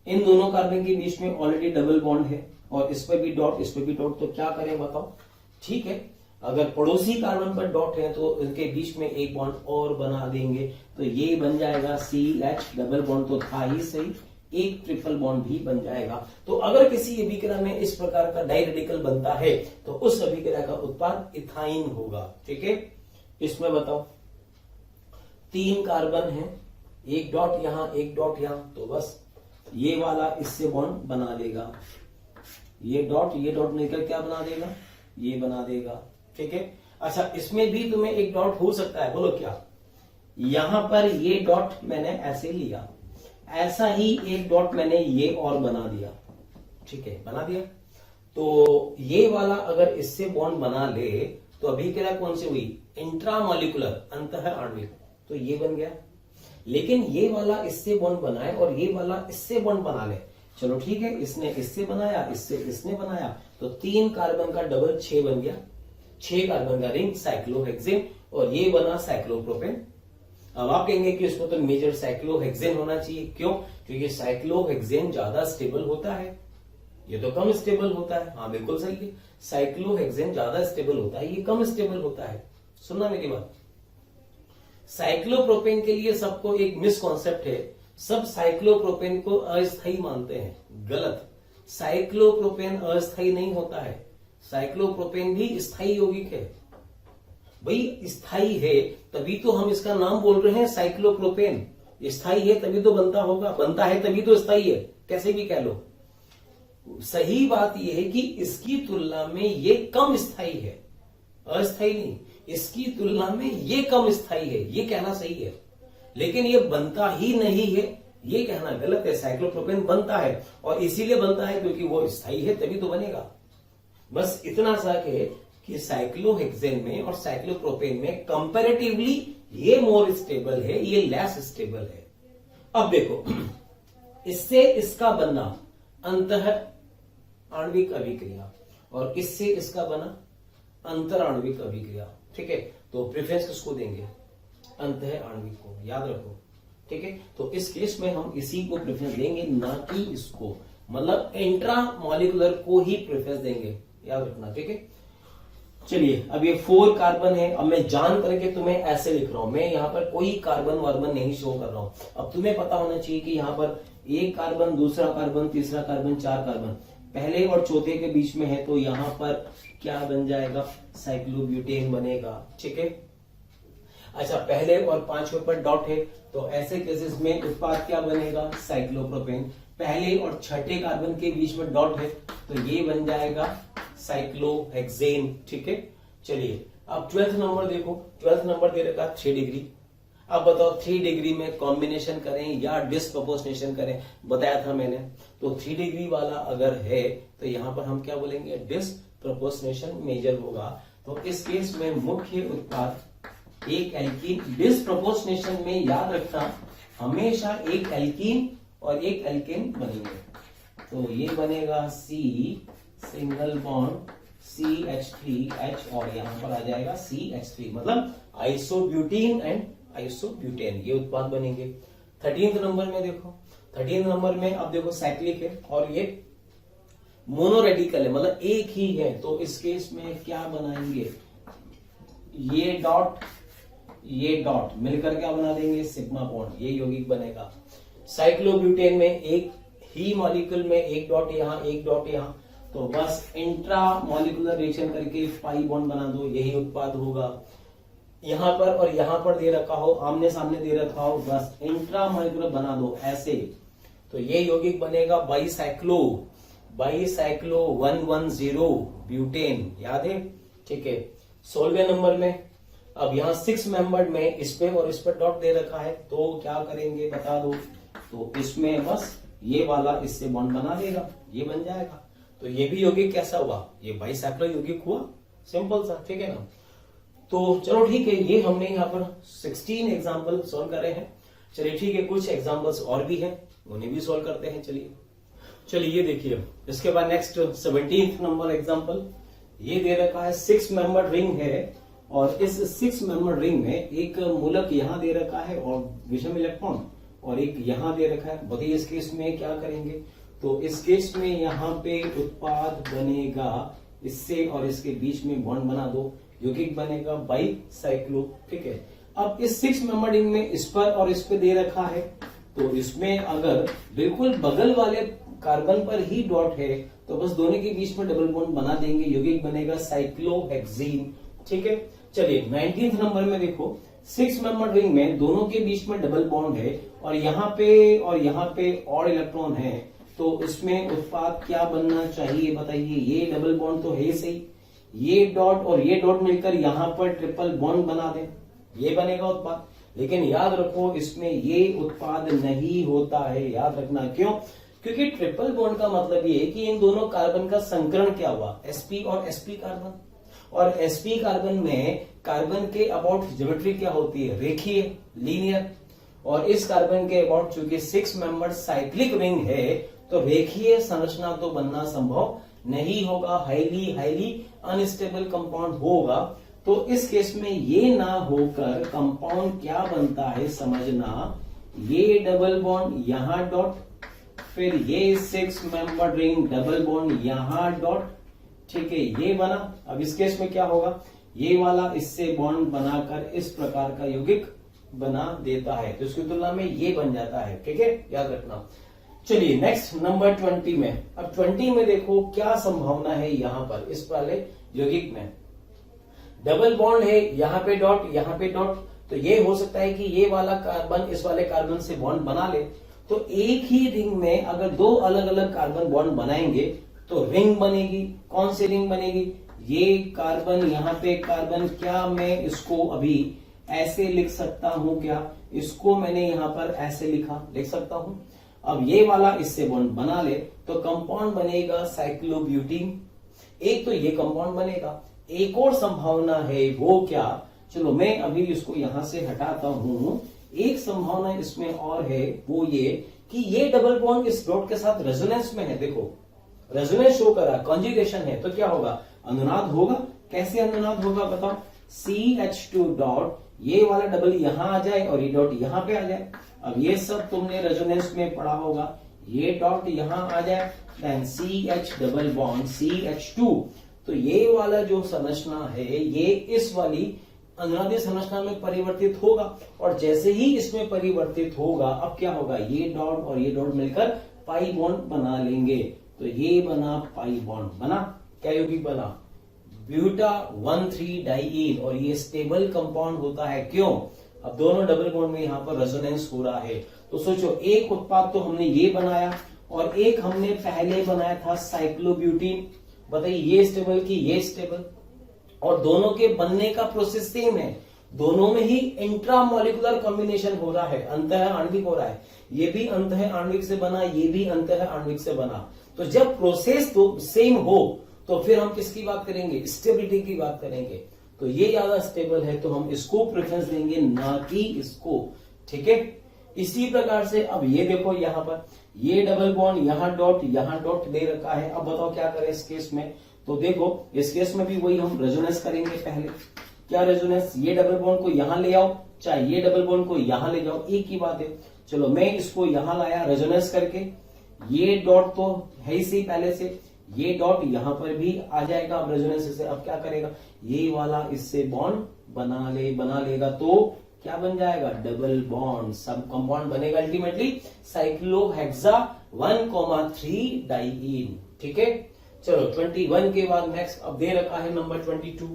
इन दोनों कार्बन के बीच में ऑलरेडी डबल बॉन्ड है और इस पे भी डॉट, इस पे भी डॉट, तो क्या करें बताओ। ठीक है, अगर पड़ोसी कार्बन पर डॉट है तो इनके बीच में एक बॉन्ड और बना देंगे, तो ये बन जाएगा CH डबल बॉन्ड, तो था ही सही, एक ट्रिपल बॉन्ड भी बन जाएगा। तो अगर किसी अभिक्रिया में इस प्रकार का डाई रेडिकल बनता है तो उस अभिक्रिया का उत्पाद इथाइन होगा। ठीक है, इसमें बताओ 3 कार्बन है, एक डॉट यहां एक डॉट यहां, तो बस ये वाला इससे बॉन्ड बना देगा, ये डॉट मिलकर क्या बना देगा, ये बना देगा। ठीक है, अच्छा इसमें भी तुम्हें एक डॉट हो सकता है, बोलो क्या, यहां पर ये डॉट मैंने ऐसे लिया, ऐसा ही एक डॉट मैंने ये और बना दिया। ठीक है, बना दिया, तो ये वाला अगर इससे बॉन्ड बना ले तो अभिक्रिया कौन सी हुई, इंट्रामॉलिक्यूलर अंतः आणविक, तो ये बन गया। लेकिन ये वाला इससे बॉन्ड बनाए और ये वाला इससे बॉन्ड बना ले, चलो ठीक है, इसने इससे बनाया, इससे इसने बनाया, तो 3 कार्बन का डबल 6 बन गया, 6 कार्बन का रिंग साइक्लोहेक्सेन, और ये बना साइक्लोप्रोपेन। अब आप कहेंगे कि इसको तो मेजर साइक्लोहेक्सेन होना चाहिए, क्यों, क्योंकि साइक्लोहेक्सेन ज्यादा स्टेबल होता है, ये तो कम स्टेबल होता है। हाँ बिल्कुल सही है, साइक्लोहेक्सेन ज्यादा स्टेबल होता है, ये कम स्टेबल होता है। सुनना मेरी बात, साइक्लोप्रोपेन के लिए सबको एक मिसकॉन्सेप्ट है, सब साइक्लोप्रोपेन को अस्थायी मानते हैं, गलत। साइक्लोप्रोपेन अस्थायी नहीं होता है, साइक्लोप्रोपेन भी स्थायी यौगिक है। भाई स्थायी है तभी तो हम इसका नाम बोल रहे हैं साइक्लोप्रोपेन, स्थायी है तभी तो बनता होगा, बनता है तभी तो स्थायी है, कैसे भी कह लो। सही बात यह है कि इसकी तुलना में ये कम स्थायी है, अस्थायी नहीं, इसकी तुलना में ये कम स्थायी है, ये कहना सही है। लेकिन ये बनता ही नहीं है, ये कहना गलत है। साइक्लोप्रोपेन बनता है, और इसीलिए बनता है क्योंकि वो स्थायी है तभी तो बनेगा। बस इतना सा है कि साइक्लोहेक्सेन में और साइक्लोप्रोपेन में कंपैरेटिवली ये मोर स्टेबल है, ये लेस स्टेबल है। अब देखो, इससे इसका बनना अंतः आणविक अभिक्रिया और इससे इसका बना अंतर आणविक अभिक्रिया। ठीक है, तो प्रेफरेंस किसको देंगे, अंतः आणविक को, याद रखो। ठीक है, तो इस केस में हम इसी को प्रेफरेंस देंगे, ना कि इसको, मतलब इंट्रा मॉलिक्यूलर को ही प्रेफरेंस देंगे, याद रखना। ठीक है, चलिए अब ये 4 कार्बन है। अब मैं जान करके तुम्हें ऐसे लिख रहा हूं, मैं यहाँ पर कोई कार्बन वार्बन नहीं शो कर रहा हूं। अब तुम्हें पता होना चाहिए कि यहाँ पर एक कार्बन, दूसरा कार्बन, तीसरा कार्बन, 4 कार्बन पहले और चौथे के बीच में है, तो यहाँ पर क्या बन जाएगा, साइक्लोब्यूटेन बनेगा। ठीक है, अच्छा पहले और 5वें पर डॉट है, तो ऐसे केसेस में उत्पाद क्या बनेगा, साइक्लोप्रोपेन। पहले और 6ठे कार्बन के बीच में डॉट है, तो ये बन जाएगा साइक्लोहेक्सेन। ठीक है, चलिए अब 12th नंबर देखो, 12th नंबर दे रखा 3 डिग्री। अब बताओ 3 डिग्री में कॉम्बिनेशन करें या डिस्प्रपोर्शनेशन करें, बताया था मैंने। तो 3 डिग्री वाला अगर है तो यहां पर हम क्या बोलेंगे, डिस प्रोपोर्शनेशन मेजर होगा। तो इस केस में मुख्य उत्पाद एक एल्कीन, डिसप्रोपोर्शनेशन में याद रखना हमेशा एक एल्कीन और एक एल्केन बनेंगे। तो ये बनेगा C सिंगल बॉन्ड CH3H और यहां पर आ जाएगा CH3, मतलब आइसोब्यूटीन एंड आइसोब्यूटेन, ये उत्पाद बनेंगे। 13th नंबर में देखो, 13th नंबर में अब देखो साइक्लिक है और ये मोनोरेडिकल है, मतलब एक ही है। तो इस केस में क्या बनाएंगे, ये डॉट मिलकर क्या बना देंगे, सिग्मा बॉन्ड, ये यौगिक बनेगा। साइक्लोब्यूटेन में एक ही मॉलिक्यूल में एक डॉट यहाँ एक डॉट यहाँ, तो बस इंट्रा मॉलिकुलर रिएक्शन करके पाई बॉन्ड बना दो, यही उत्पाद होगा। यहां पर और यहां पर दे रखा हो, आमने सामने दे रखा हो, बस इंट्रा मॉलिकुलर बना दो ऐसे, तो ये यौगिक बनेगा बाईसाइक्लो 110 ब्यूटेन, याद है, ठीक है। 16वें नंबर में अब यहाँ 6 मेंबर्ड में इस पे और इस पे डॉट दे रखा है, तो क्या करेंगे बता दो। तो इसमें बस ये वाला इससे बॉन्ड बना देगा, ये बन जाएगा। तो ये भी यौगिक कैसा हुआ, ये बाईसाइक्लो यौगिक हुआ, सिंपल सा, ठीक है ना। तो चलो ठीक है, ये हमने यहाँ पर 16 एग्जाम्पल सोल्व करे हैं। चलिए ठीक है, कुछ एग्जाम्पल्स और भी हैं, उन्हें भी सोल्व करते हैं। चलिए ये देखिए, इसके बाद नेक्स्ट 17th नंबर एग्जाम्पल, ये दे रखा है 6 मेंबर रिंग है और इस 6 मेंबर रिंग में एक मूलक यहाँ दे रखा है और विषम इलेक्ट्रॉन और एक यहाँ दे रखा है। बताइए इस केस में क्या करेंगे। तो इस केस में यहाँ पे उत्पाद बनेगा, इससे और इसके बीच में बॉन्ड बना दो, यौगिक बनेगा बाईसाइक्लो, ठीक है। अब इस 6 मेंबर रिंग में इस पर और इस पे दे रखा है, तो इसमें अगर बिल्कुल बगल वाले कार्बन पर ही डॉट है तो बस दोनों के बीच में डबल बॉन्ड बना देंगे, यौगिक बनेगा साइक्लोहेक्सीन, ठीक है। चलिए 19th नंबर में देखो, 6 मेंबर रिंग में दोनों के बीच में डबल बॉन्ड है और यहाँ पे और इलेक्ट्रॉन है, तो इसमें उत्पाद क्या बनना चाहिए बताइए। ये डबल बॉन्ड तो है सही, ये डॉट और ये डॉट मिलकर यहाँ पर ट्रिपल बॉन्ड बना दे, ये बनेगा उत्पाद। लेकिन याद रखो इसमें ये उत्पाद नहीं होता है, याद रखना, क्यों, क्योंकि ट्रिपल बॉन्ड का मतलब ये है कि इन दोनों कार्बन का संकरण क्या हुआ, sp और sp कार्बन, और sp कार्बन में कार्बन के अबाउट ज्योमेट्री क्या होती है, रेखीय, लीनियर, और इस कार्बन के अबाउट चूंकि 6 मेंबर साइक्लिक रिंग है तो रेखीय संरचना तो बनना संभव नहीं होगा, हाईली अनस्टेबल कंपाउंड होगा। तो इस केस में ये ना होकर कंपाउंड क्या बनता है समझना, ये डबल बॉन्ड यहाँ डॉट, फिर ये 6 मेंबर रिंग डबल बॉन्ड यहाँ डॉट, ठीक है, ये बना। अब इस केस में क्या होगा, ये वाला इससे बॉन्ड बनाकर इस प्रकार का यौगिक बना देता है, तो इसकी तुलना में ये बन जाता है, ठीक है, याद रखना। चलिए नेक्स्ट नंबर 20 में, अब 20 में देखो क्या संभावना है यहाँ पर इस वाले यौगिक में, डबल बॉन्ड है, यहाँ पे डॉट, तो ये हो सकता है कि ये वाला कार्बन इस वाले कार्बन से बॉन्ड बना ले। तो एक ही रिंग में अगर दो अलग अलग कार्बन बॉन्ड बनाएंगे तो रिंग बनेगी। कौन सी रिंग बनेगी, ये कार्बन, यहाँ पे कार्बन, क्या मैं इसको अभी ऐसे लिख सकता हूं क्या, इसको मैंने यहाँ पर ऐसे लिख सकता हूं। अब ये वाला इससे बॉन्ड बना ले तो कंपाउंड बनेगा साइक्लोब्यूटीन, एक तो ये कंपाउंड बनेगा। एक और संभावना है, वो क्या, चलो मैं अभी इसको यहां से हटाता हूं। एक संभावना इसमें और है, वो ये कि ये डबल बॉन्ड इस डॉट के साथ रेजोनेंस में है, देखो रेजोनेंस शो करा, कॉन्जुगेशन है, तो क्या होगा, अनुनाद होगा। कैसे अनुनाद होगा बताओ, CH2 डॉट, ये वाला डबल यहां आ जाए और ये डॉट यहां पे आ जाए। अब ये सब तुमने रेजोनेंस में पढ़ा होगा, ये डॉट यहां आ जाए, then CH double bond CH2, तो ये वाला जो संरचना है ये इस वाली अनुनादी संरचना में परिवर्तित होगा, और जैसे ही इसमें परिवर्तित होगा अब क्या होगा, ये डॉट और ये डॉट मिलकर पाई बॉन्ड बना लेंगे। तो ये बना पाई बॉन्ड, बना क्या यौगिक बना, ब्यूटा 1,3 डाइईन, और ये स्टेबल कंपाउंड होता है। क्यों, अब दोनों डबल बॉन्ड में यहाँ पर रेजोनेंस हो रहा है। तो सोचो एक उत्पाद तो हमने ये बनाया और एक हमने पहले बनाया था साइक्लोब्यूटीन, बताइए ये स्टेबल की ये स्टेबल, और दोनों के बनने का प्रोसेस सेम है, दोनों में ही इंट्रामोलिकुलर कॉम्बिनेशन हो रहा है, अंतः आणविक हो रहा है, ये भी अंतः आणविक से बना, ये भी अंतः आणविक से बना। तो जब प्रोसेस तो सेम हो तो फिर हम किसकी बात करेंगे, स्टेबिलिटी की बात करेंगे। तो ये ज्यादा स्टेबल है तो हम इसको प्रेफरेंस देंगे, ना कि इसको। ठीक है, इसी प्रकार से अब ये देखो यहां पर ये डबल बॉन्ड, यहां डॉट दे रखा है। अब बताओ क्या करें इस केस में। तो देखो इस केस में भी वही हम रेजोनेंस करेंगे। पहले क्या रेजोनेंस, ये डबल बॉन्ड को यहां ले आओ, चाहे ये डबल बॉन्ड को यहां ले जाओ, एक ही बात है। चलो मैं इसको यहां लाया रेजोनेंस करके, ये डॉट तो है ही सही पहले से, ये डॉट यहां पर भी आ जाएगा। अब रेजोनेंस से अब क्या करेगा, ये वाला इससे बॉन्ड बना लेगा, तो क्या बन जाएगा, डबल बॉन्ड। सब कंपाउंड बनेगा अल्टीमेटली साइक्लोहेक्सा 1,3 डाइईन। ठीक है, चलो 21 के बाद नेक्स्ट अब दे रखा है नंबर 22।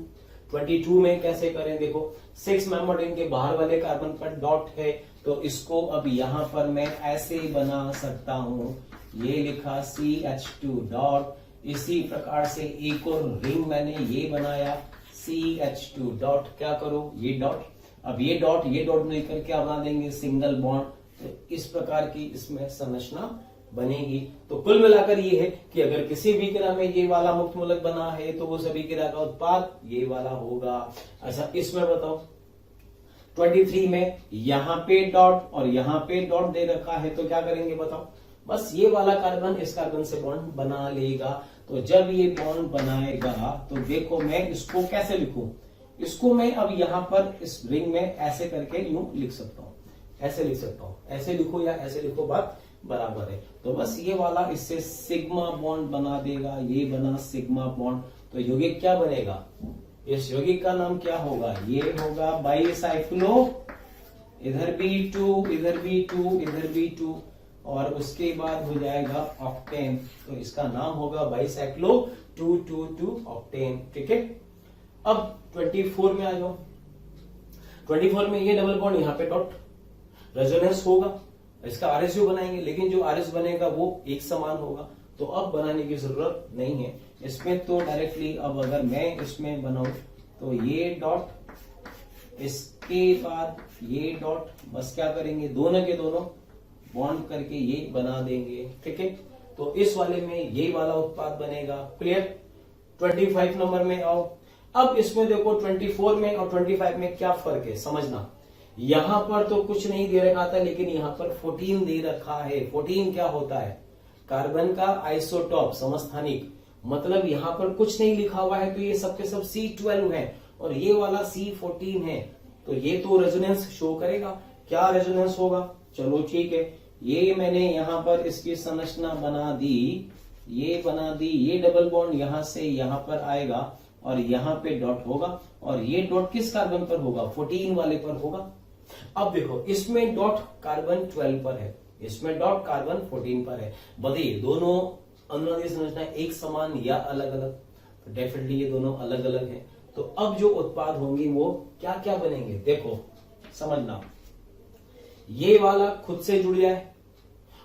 22 में कैसे करें, देखो 6 मेंबर रिंग के बाहर वाले कार्बन पर डॉट है, तो इसको अब यहां पर मैं ऐसे बना सकता हूं, ये लिखा CH2 डॉट। इसी प्रकार से एक और रिंग मैंने ये बनाया CH2 डॉट। क्या करो, ये डॉट, अब ये डॉट मिलकर क्या बना देंगे, सिंगल बॉन्ड। तो इस प्रकार की इसमें संरचना बनेगी। तो कुल मिलाकर ये है कि अगर किसी भी क्रिया में ये वाला मुक्त मूलक बना है तो वो सभी क्रिया का उत्पाद ये वाला होगा। अच्छा इसमें बताओ 23 में यहां पे डॉट और यहां पे डॉट दे रखा है, तो क्या करेंगे बताओ, बस ये वाला कार्बन इस कार्बन से बॉन्ड बना लेगा। तो जब ये बॉन्ड बनाएगा तो देखो मैं इसको कैसे लिखूं, इसको मैं अब यहां पर इस रिंग में ऐसे करके यूं लिख सकता हूं, ऐसे लिख सकता हूं, ऐसे लिखो या ऐसे लिखो, बात बराबर है। तो बस ये वाला इससे सिग्मा बॉन्ड बना देगा, ये बना सिग्मा बॉन्ड। तो यौगिक क्या बनेगा, इस यौगिक का नाम क्या होगा, ये होगा बाइसाइक्लो, इधर भी 2 इधर भी 2 इधर भी 2 और उसके बाद हो जाएगा ऑक्टेन। तो इसका नाम होगा बाइसाइक्लो 222 ऑक्टेन। ठीक है, अब 24 में आ जाओ। 24 में ये डबल बॉन्ड यहाँ पे डॉट, रेजोनेंस होगा, इसका आरएसयू बनाएंगे, लेकिन जो आरएस बनेगा वो एक समान होगा। तो अब बनाने की जरूरत नहीं है इसमें, तो डायरेक्टली अब अगर मैं इसमें बनाऊं तो ये डॉट, इसके बाद ये डॉट, बस क्या करेंगे दोनों के दोनों बॉन्ड करके ये बना देंगे। ठीक है, तो इस वाले में ये वाला उत्पाद बनेगा। क्लियर। 25 नंबर में आओ। अब इसमें देखो 24 में और 25 में क्या फर्क है समझना। यहां पर तो कुछ नहीं दे रखा था, लेकिन यहां पर 14 दे रखा है। 14 क्या होता है, कार्बन का आइसोटॉप समस्थानिक, मतलब यहां पर कुछ नहीं लिखा हुआ है, तो ये सबके सब C12 है और ये वाला C14 है। तो ये तो रेजोनेंस शो करेगा। क्या रेजोनेंस होगा, चलो ठीक है, ये मैंने यहां पर इसकी संरचना बना दी, ये बना दी, ये डबल बॉन्ड यहां से यहां पर आएगा और यहां पे डॉट होगा, और ये डॉट किस कार्बन पर होगा, 14 वाले पर होगा। अब देखो इसमें डॉट कार्बन 12 पर है, इसमें डॉट कार्बन 14 पर है। बताइए दोनों अनुनादी संरचना एक समान या अलग अलग, तो डेफिनेटली ये दोनों अलग अलग हैं। तो अब जो उत्पाद होंगे वो क्या क्या बनेंगे, देखो समझना। ये वाला खुद से जुड़ गया है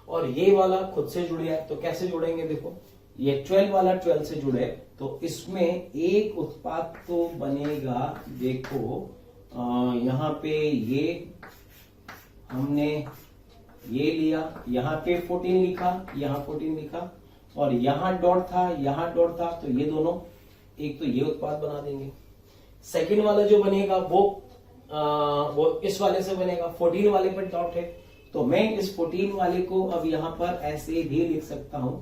और ये वाला खुद से जुड़ गया है, तो कैसे जुड़ेंगे, देखो ये 12 वाला 12 से जुड़े, तो इसमें एक उत्पाद तो बनेगा। देखो यहाँ पे ये हमने ये लिया, यहाँ पे 14 लिखा, यहाँ 14 लिखा, और यहाँ डॉट था, यहाँ डॉट था, तो ये दोनों एक तो ये उत्पाद बना देंगे। सेकंड वाला जो बनेगा वो इस वाले से बनेगा, 14 वाले पर डॉट है, तो मैं इस 14 वाले को अब यहाँ पर ऐसे भी लिख सकता हूं,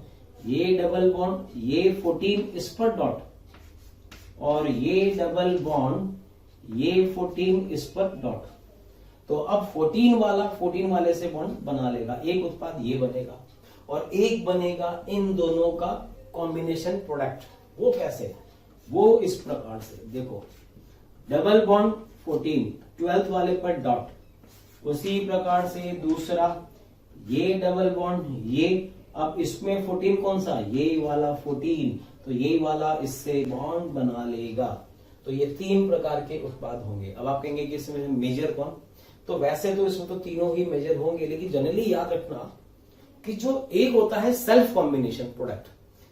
ये डबल बॉन्ड, ये 14 इस पर डॉट, और ये डबल बॉन्ड, ये 14 इस पर डॉट। तो अब 14 वाले से बॉन्ड बना लेगा, एक उत्पाद ये बनेगा और एक बनेगा इन दोनों का कॉम्बिनेशन प्रोडक्ट। वो कैसे, वो इस प्रकार से, देखो डबल बॉन्ड 14 12th वाले पर डॉट, उसी प्रकार से दूसरा ये डबल बॉन्ड, ये अब इसमें 14 कौन सा, ये वाला 14, तो ये वाला इससे बॉन्ड बना लेगा। तो ये 3 प्रकार के उत्पाद होंगे। अब आप कहेंगे कि इसमें मेजर कौन, तो वैसे तो इसमें तो तीनों ही मेजर होंगे, लेकिन जनरली याद रखना कि जो एक होता है self combination product,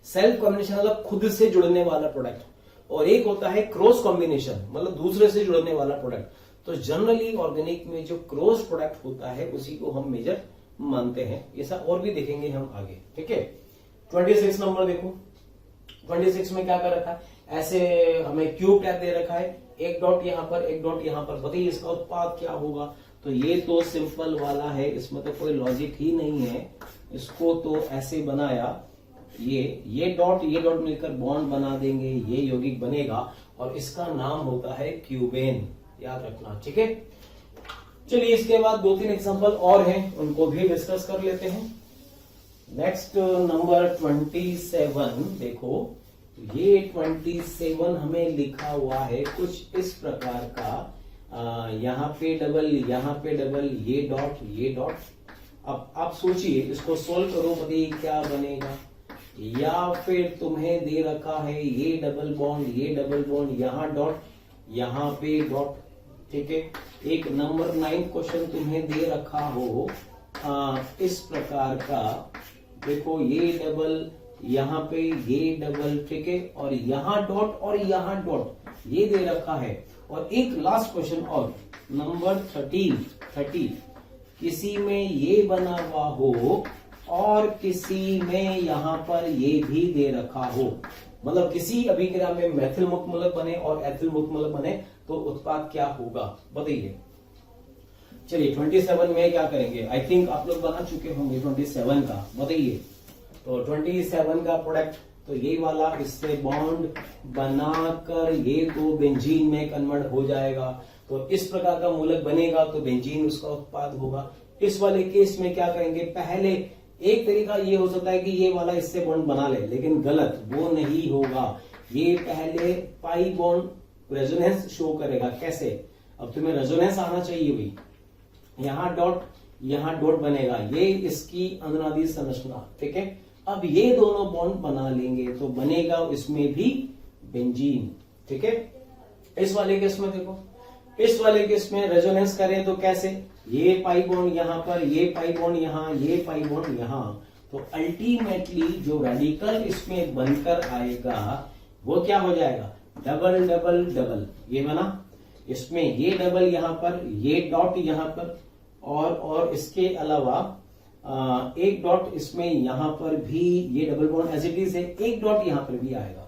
self combination मतलब खुद से जुड़ने वाला प्रोडक्ट, और एक होता है क्रॉस कॉम्बिनेशन मतलब दूसरे से जुड़ने वाला प्रोडक्ट। तो जनरली ऑर्गेनिक में जो क्रॉस प्रोडक्ट होता है उसी को हम मेजर मानते हैं। ऐसा और भी देखेंगे हम आगे। ठीक है, 26 नंबर देखो, 26 में क्या कर रखा है, ऐसे हमें क्यूब टैग दे रखा है, एक डॉट यहाँ पर, एक डॉट यहाँ पर, बताइए इसका उत्पाद क्या होगा। तो ये तो सिंपल वाला है, इसमें तो कोई लॉजिक ही नहीं है। इसको तो ऐसे बनाया, ये डॉट मिलकर बॉन्ड बना देंगे, ये यौगिक बनेगा और इसका नाम होता है क्यूबेन, याद रखना, ठीक है। चलिए इसके बाद 2-3 एग्जांपल और हैं, उनको भी डिस्कस कर लेते हैं। नेक्स्ट नंबर 27 देखो, ये 27 हमें लिखा हुआ है कुछ इस प्रकार का, यहाँ पे डबल, यहाँ पे डबल, ये डॉट। अब आप सोचिए, इसको सोल्व करो, बताइए क्या बनेगा। या फिर तुम्हें दे रखा है ये डबल बॉन्ड, यहाँ डॉट, यहाँ पे डॉट, ठीक है। एक नंबर 9 क्वेश्चन तुम्हें दे रखा हो इस प्रकार का, देखो ये डबल, यहाँ पे ये डबल, ठीक है, और यहाँ डॉट और यहाँ डॉट, ये दे रखा है। और एक लास्ट क्वेश्चन और, नंबर 30, किसी में ये बना हुआ हो और किसी में यहाँ पर ये भी दे रखा हो, मतलब किसी अभिक्रिया में मैथिल मुक्त मूलक बने और एथिल मुक्त मूलक बने तो उत्पाद क्या होगा, बताइए। चलिए 27 में क्या करेंगे, आई थिंक आप लोग बना चुके होंगे 27 का, बताइए। तो 27 का प्रोडक्ट, तो ये वाला इससे बॉन्ड बनाकर ये तो बेंजीन में कन्वर्ट हो जाएगा, तो इस प्रकार का मूलक बनेगा तो बेंजीन उसका उत्पाद होगा। इस वाले केस में क्या करेंगे, पहले एक तरीका ये हो सकता है कि ये वाला इससे बॉन्ड बना ले, लेकिन गलत, वो नहीं होगा। ये पहले पाई बॉन्ड रेजोनेंस शो करेगा, कैसे, अब तुम्हें रेजोनेंस आना चाहिए भाई, यहाँ डॉट बनेगा, ये इसकी अनुनादी संरचना, ठीक है। अब ये दोनों बॉन्ड बना लेंगे तो बनेगा इसमें भी बेंजीन, ठीक है। इस वाले केस में देखो, इस वाले केस में रेजोनेंस करें तो कैसे, ये पाई बॉन्ड यहाँ पर, ये पाई बॉन्ड यहाँ, ये पाई बॉन्ड यहाँ, तो अल्टीमेटली जो रेडिकल इसमें बनकर आएगा वो क्या हो जाएगा, डबल डबल डबल, ये बना, इसमें ये डबल यहाँ पर, ये डॉट यहाँ पर, और इसके अलावा एक डॉट इसमें यहाँ पर भी, ये double bond as it is है, एक डॉट यहाँ पर भी आएगा।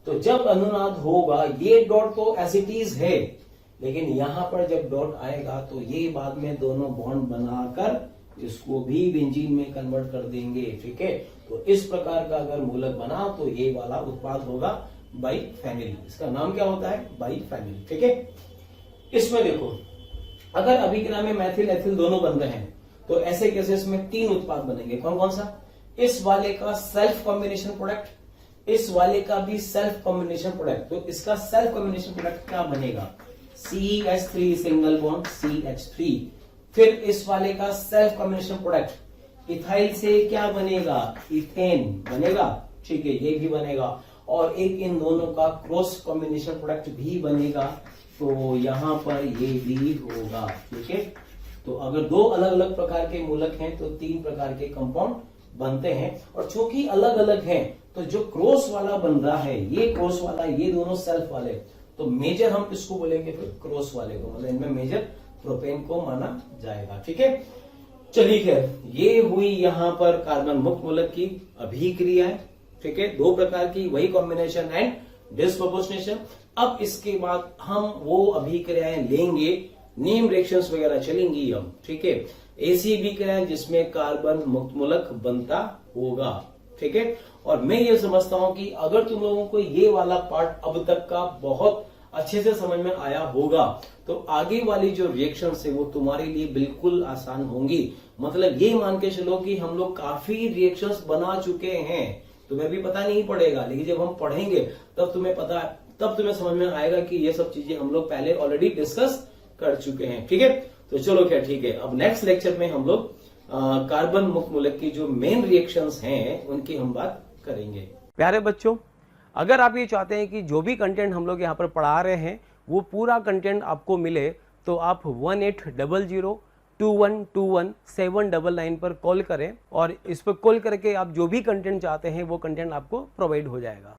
तो जब अनुनाद होगा, ये डॉट तो एज इट इज है, लेकिन यहां पर जब डॉट आएगा तो ये बाद में दोनों बॉन्ड बनाकर इसको भी बेंजीन में कन्वर्ट कर देंगे, ठीक है। तो इस प्रकार का अगर मूलक बना तो ये वाला उत्पाद होगा बाइफेनिल, इसका नाम क्या होता है, बाइफेनिल, ठीक है। इसमें देखो, अगर अभिक्रिया में मैथिल एथिल दोनों बन रहे हैं तो ऐसे केसेस में 3 उत्पाद बनेंगे, कौन कौन सा, इस वाले का सेल्फ कॉम्बिनेशन प्रोडक्ट, इस वाले का भी सेल्फ कॉम्बिनेशन प्रोडक्ट। तो इसका सेल्फ कॉम्बिनेशन प्रोडक्ट क्या बनेगा, CH3 सिंगल बॉन्ड CH3। फिर इस वाले का सेल्फ कॉम्बिनेशन प्रोडक्ट इथाइल से क्या बनेगा, इथेन बनेगा, ठीक है, ये भी बनेगा। और एक इन दोनों का क्रॉस कॉम्बिनेशन प्रोडक्ट भी बनेगा, तो यहां पर ये भी होगा, ठीक है। तो अगर 2 अलग अलग प्रकार के मूलक हैं तो 3 प्रकार के कंपाउंड बनते हैं। और चूंकि अलग अलग हैं तो जो क्रॉस वाला बन रहा है, ये क्रॉस वाला, ये दोनों सेल्फ वाले, तो मेजर हम किसको बोलेंगे, फिर क्रॉस वाले को, मतलब इनमें मेजर प्रोपेन को माना जाएगा, ठीक है। चलिए खैर, ये हुई यहां पर कार्बन मुक्त मूलक की अभिक्रिया, ठीक है, 2 प्रकार की, वही कॉम्बिनेशन एंड डिस्प्रोपोर्शनेशन। अब इसके बाद हम वो अभिक्रियाएं लेंगे, नेम रिएक्शंस वगैरह चलेंगी हम, ठीक है। ऐसी अभिक्रियाएं जिसमें कार्बन मुक्त मूलक बनता होगा, ठीक है। और मैं ये समझता हूं कि अगर तुम लोगों को ये वाला पार्ट अब तक का बहुत अच्छे से समझ में आया होगा तो आगे वाली जो रिएक्शंस है वो तुम्हारे लिए बिल्कुल आसान होंगी। मतलब ये मान के चलो कि हम लोग काफी रिएक्शंस बना चुके हैं, तुम्हें भी पता नहीं पड़ेगा, लेकिन जब हम पढ़ेंगे तब तुम्हें समझ में आएगा कि ये सब चीजें हम लोग पहले ऑलरेडी डिस्कस कर चुके हैं, ठीक है। तो चलो क्या, ठीक है, अब नेक्स्ट लेक्चर में हम लोग कार्बन मुक्त मूलक की जो मेन रिएक्शंस हैं उनकी हम बात करेंगे। प्यारे बच्चों, अगर आप ये चाहते हैं कि जो भी कंटेंट हम लोग यहाँ पर पढ़ा रहे हैं वो पूरा कंटेंट आपको मिले तो आप 18002121 पर कॉल करें और इस पर कॉल करके आप जो भी कंटेंट चाहते हैं वो कंटेंट आपको प्रोवाइड हो जाएगा।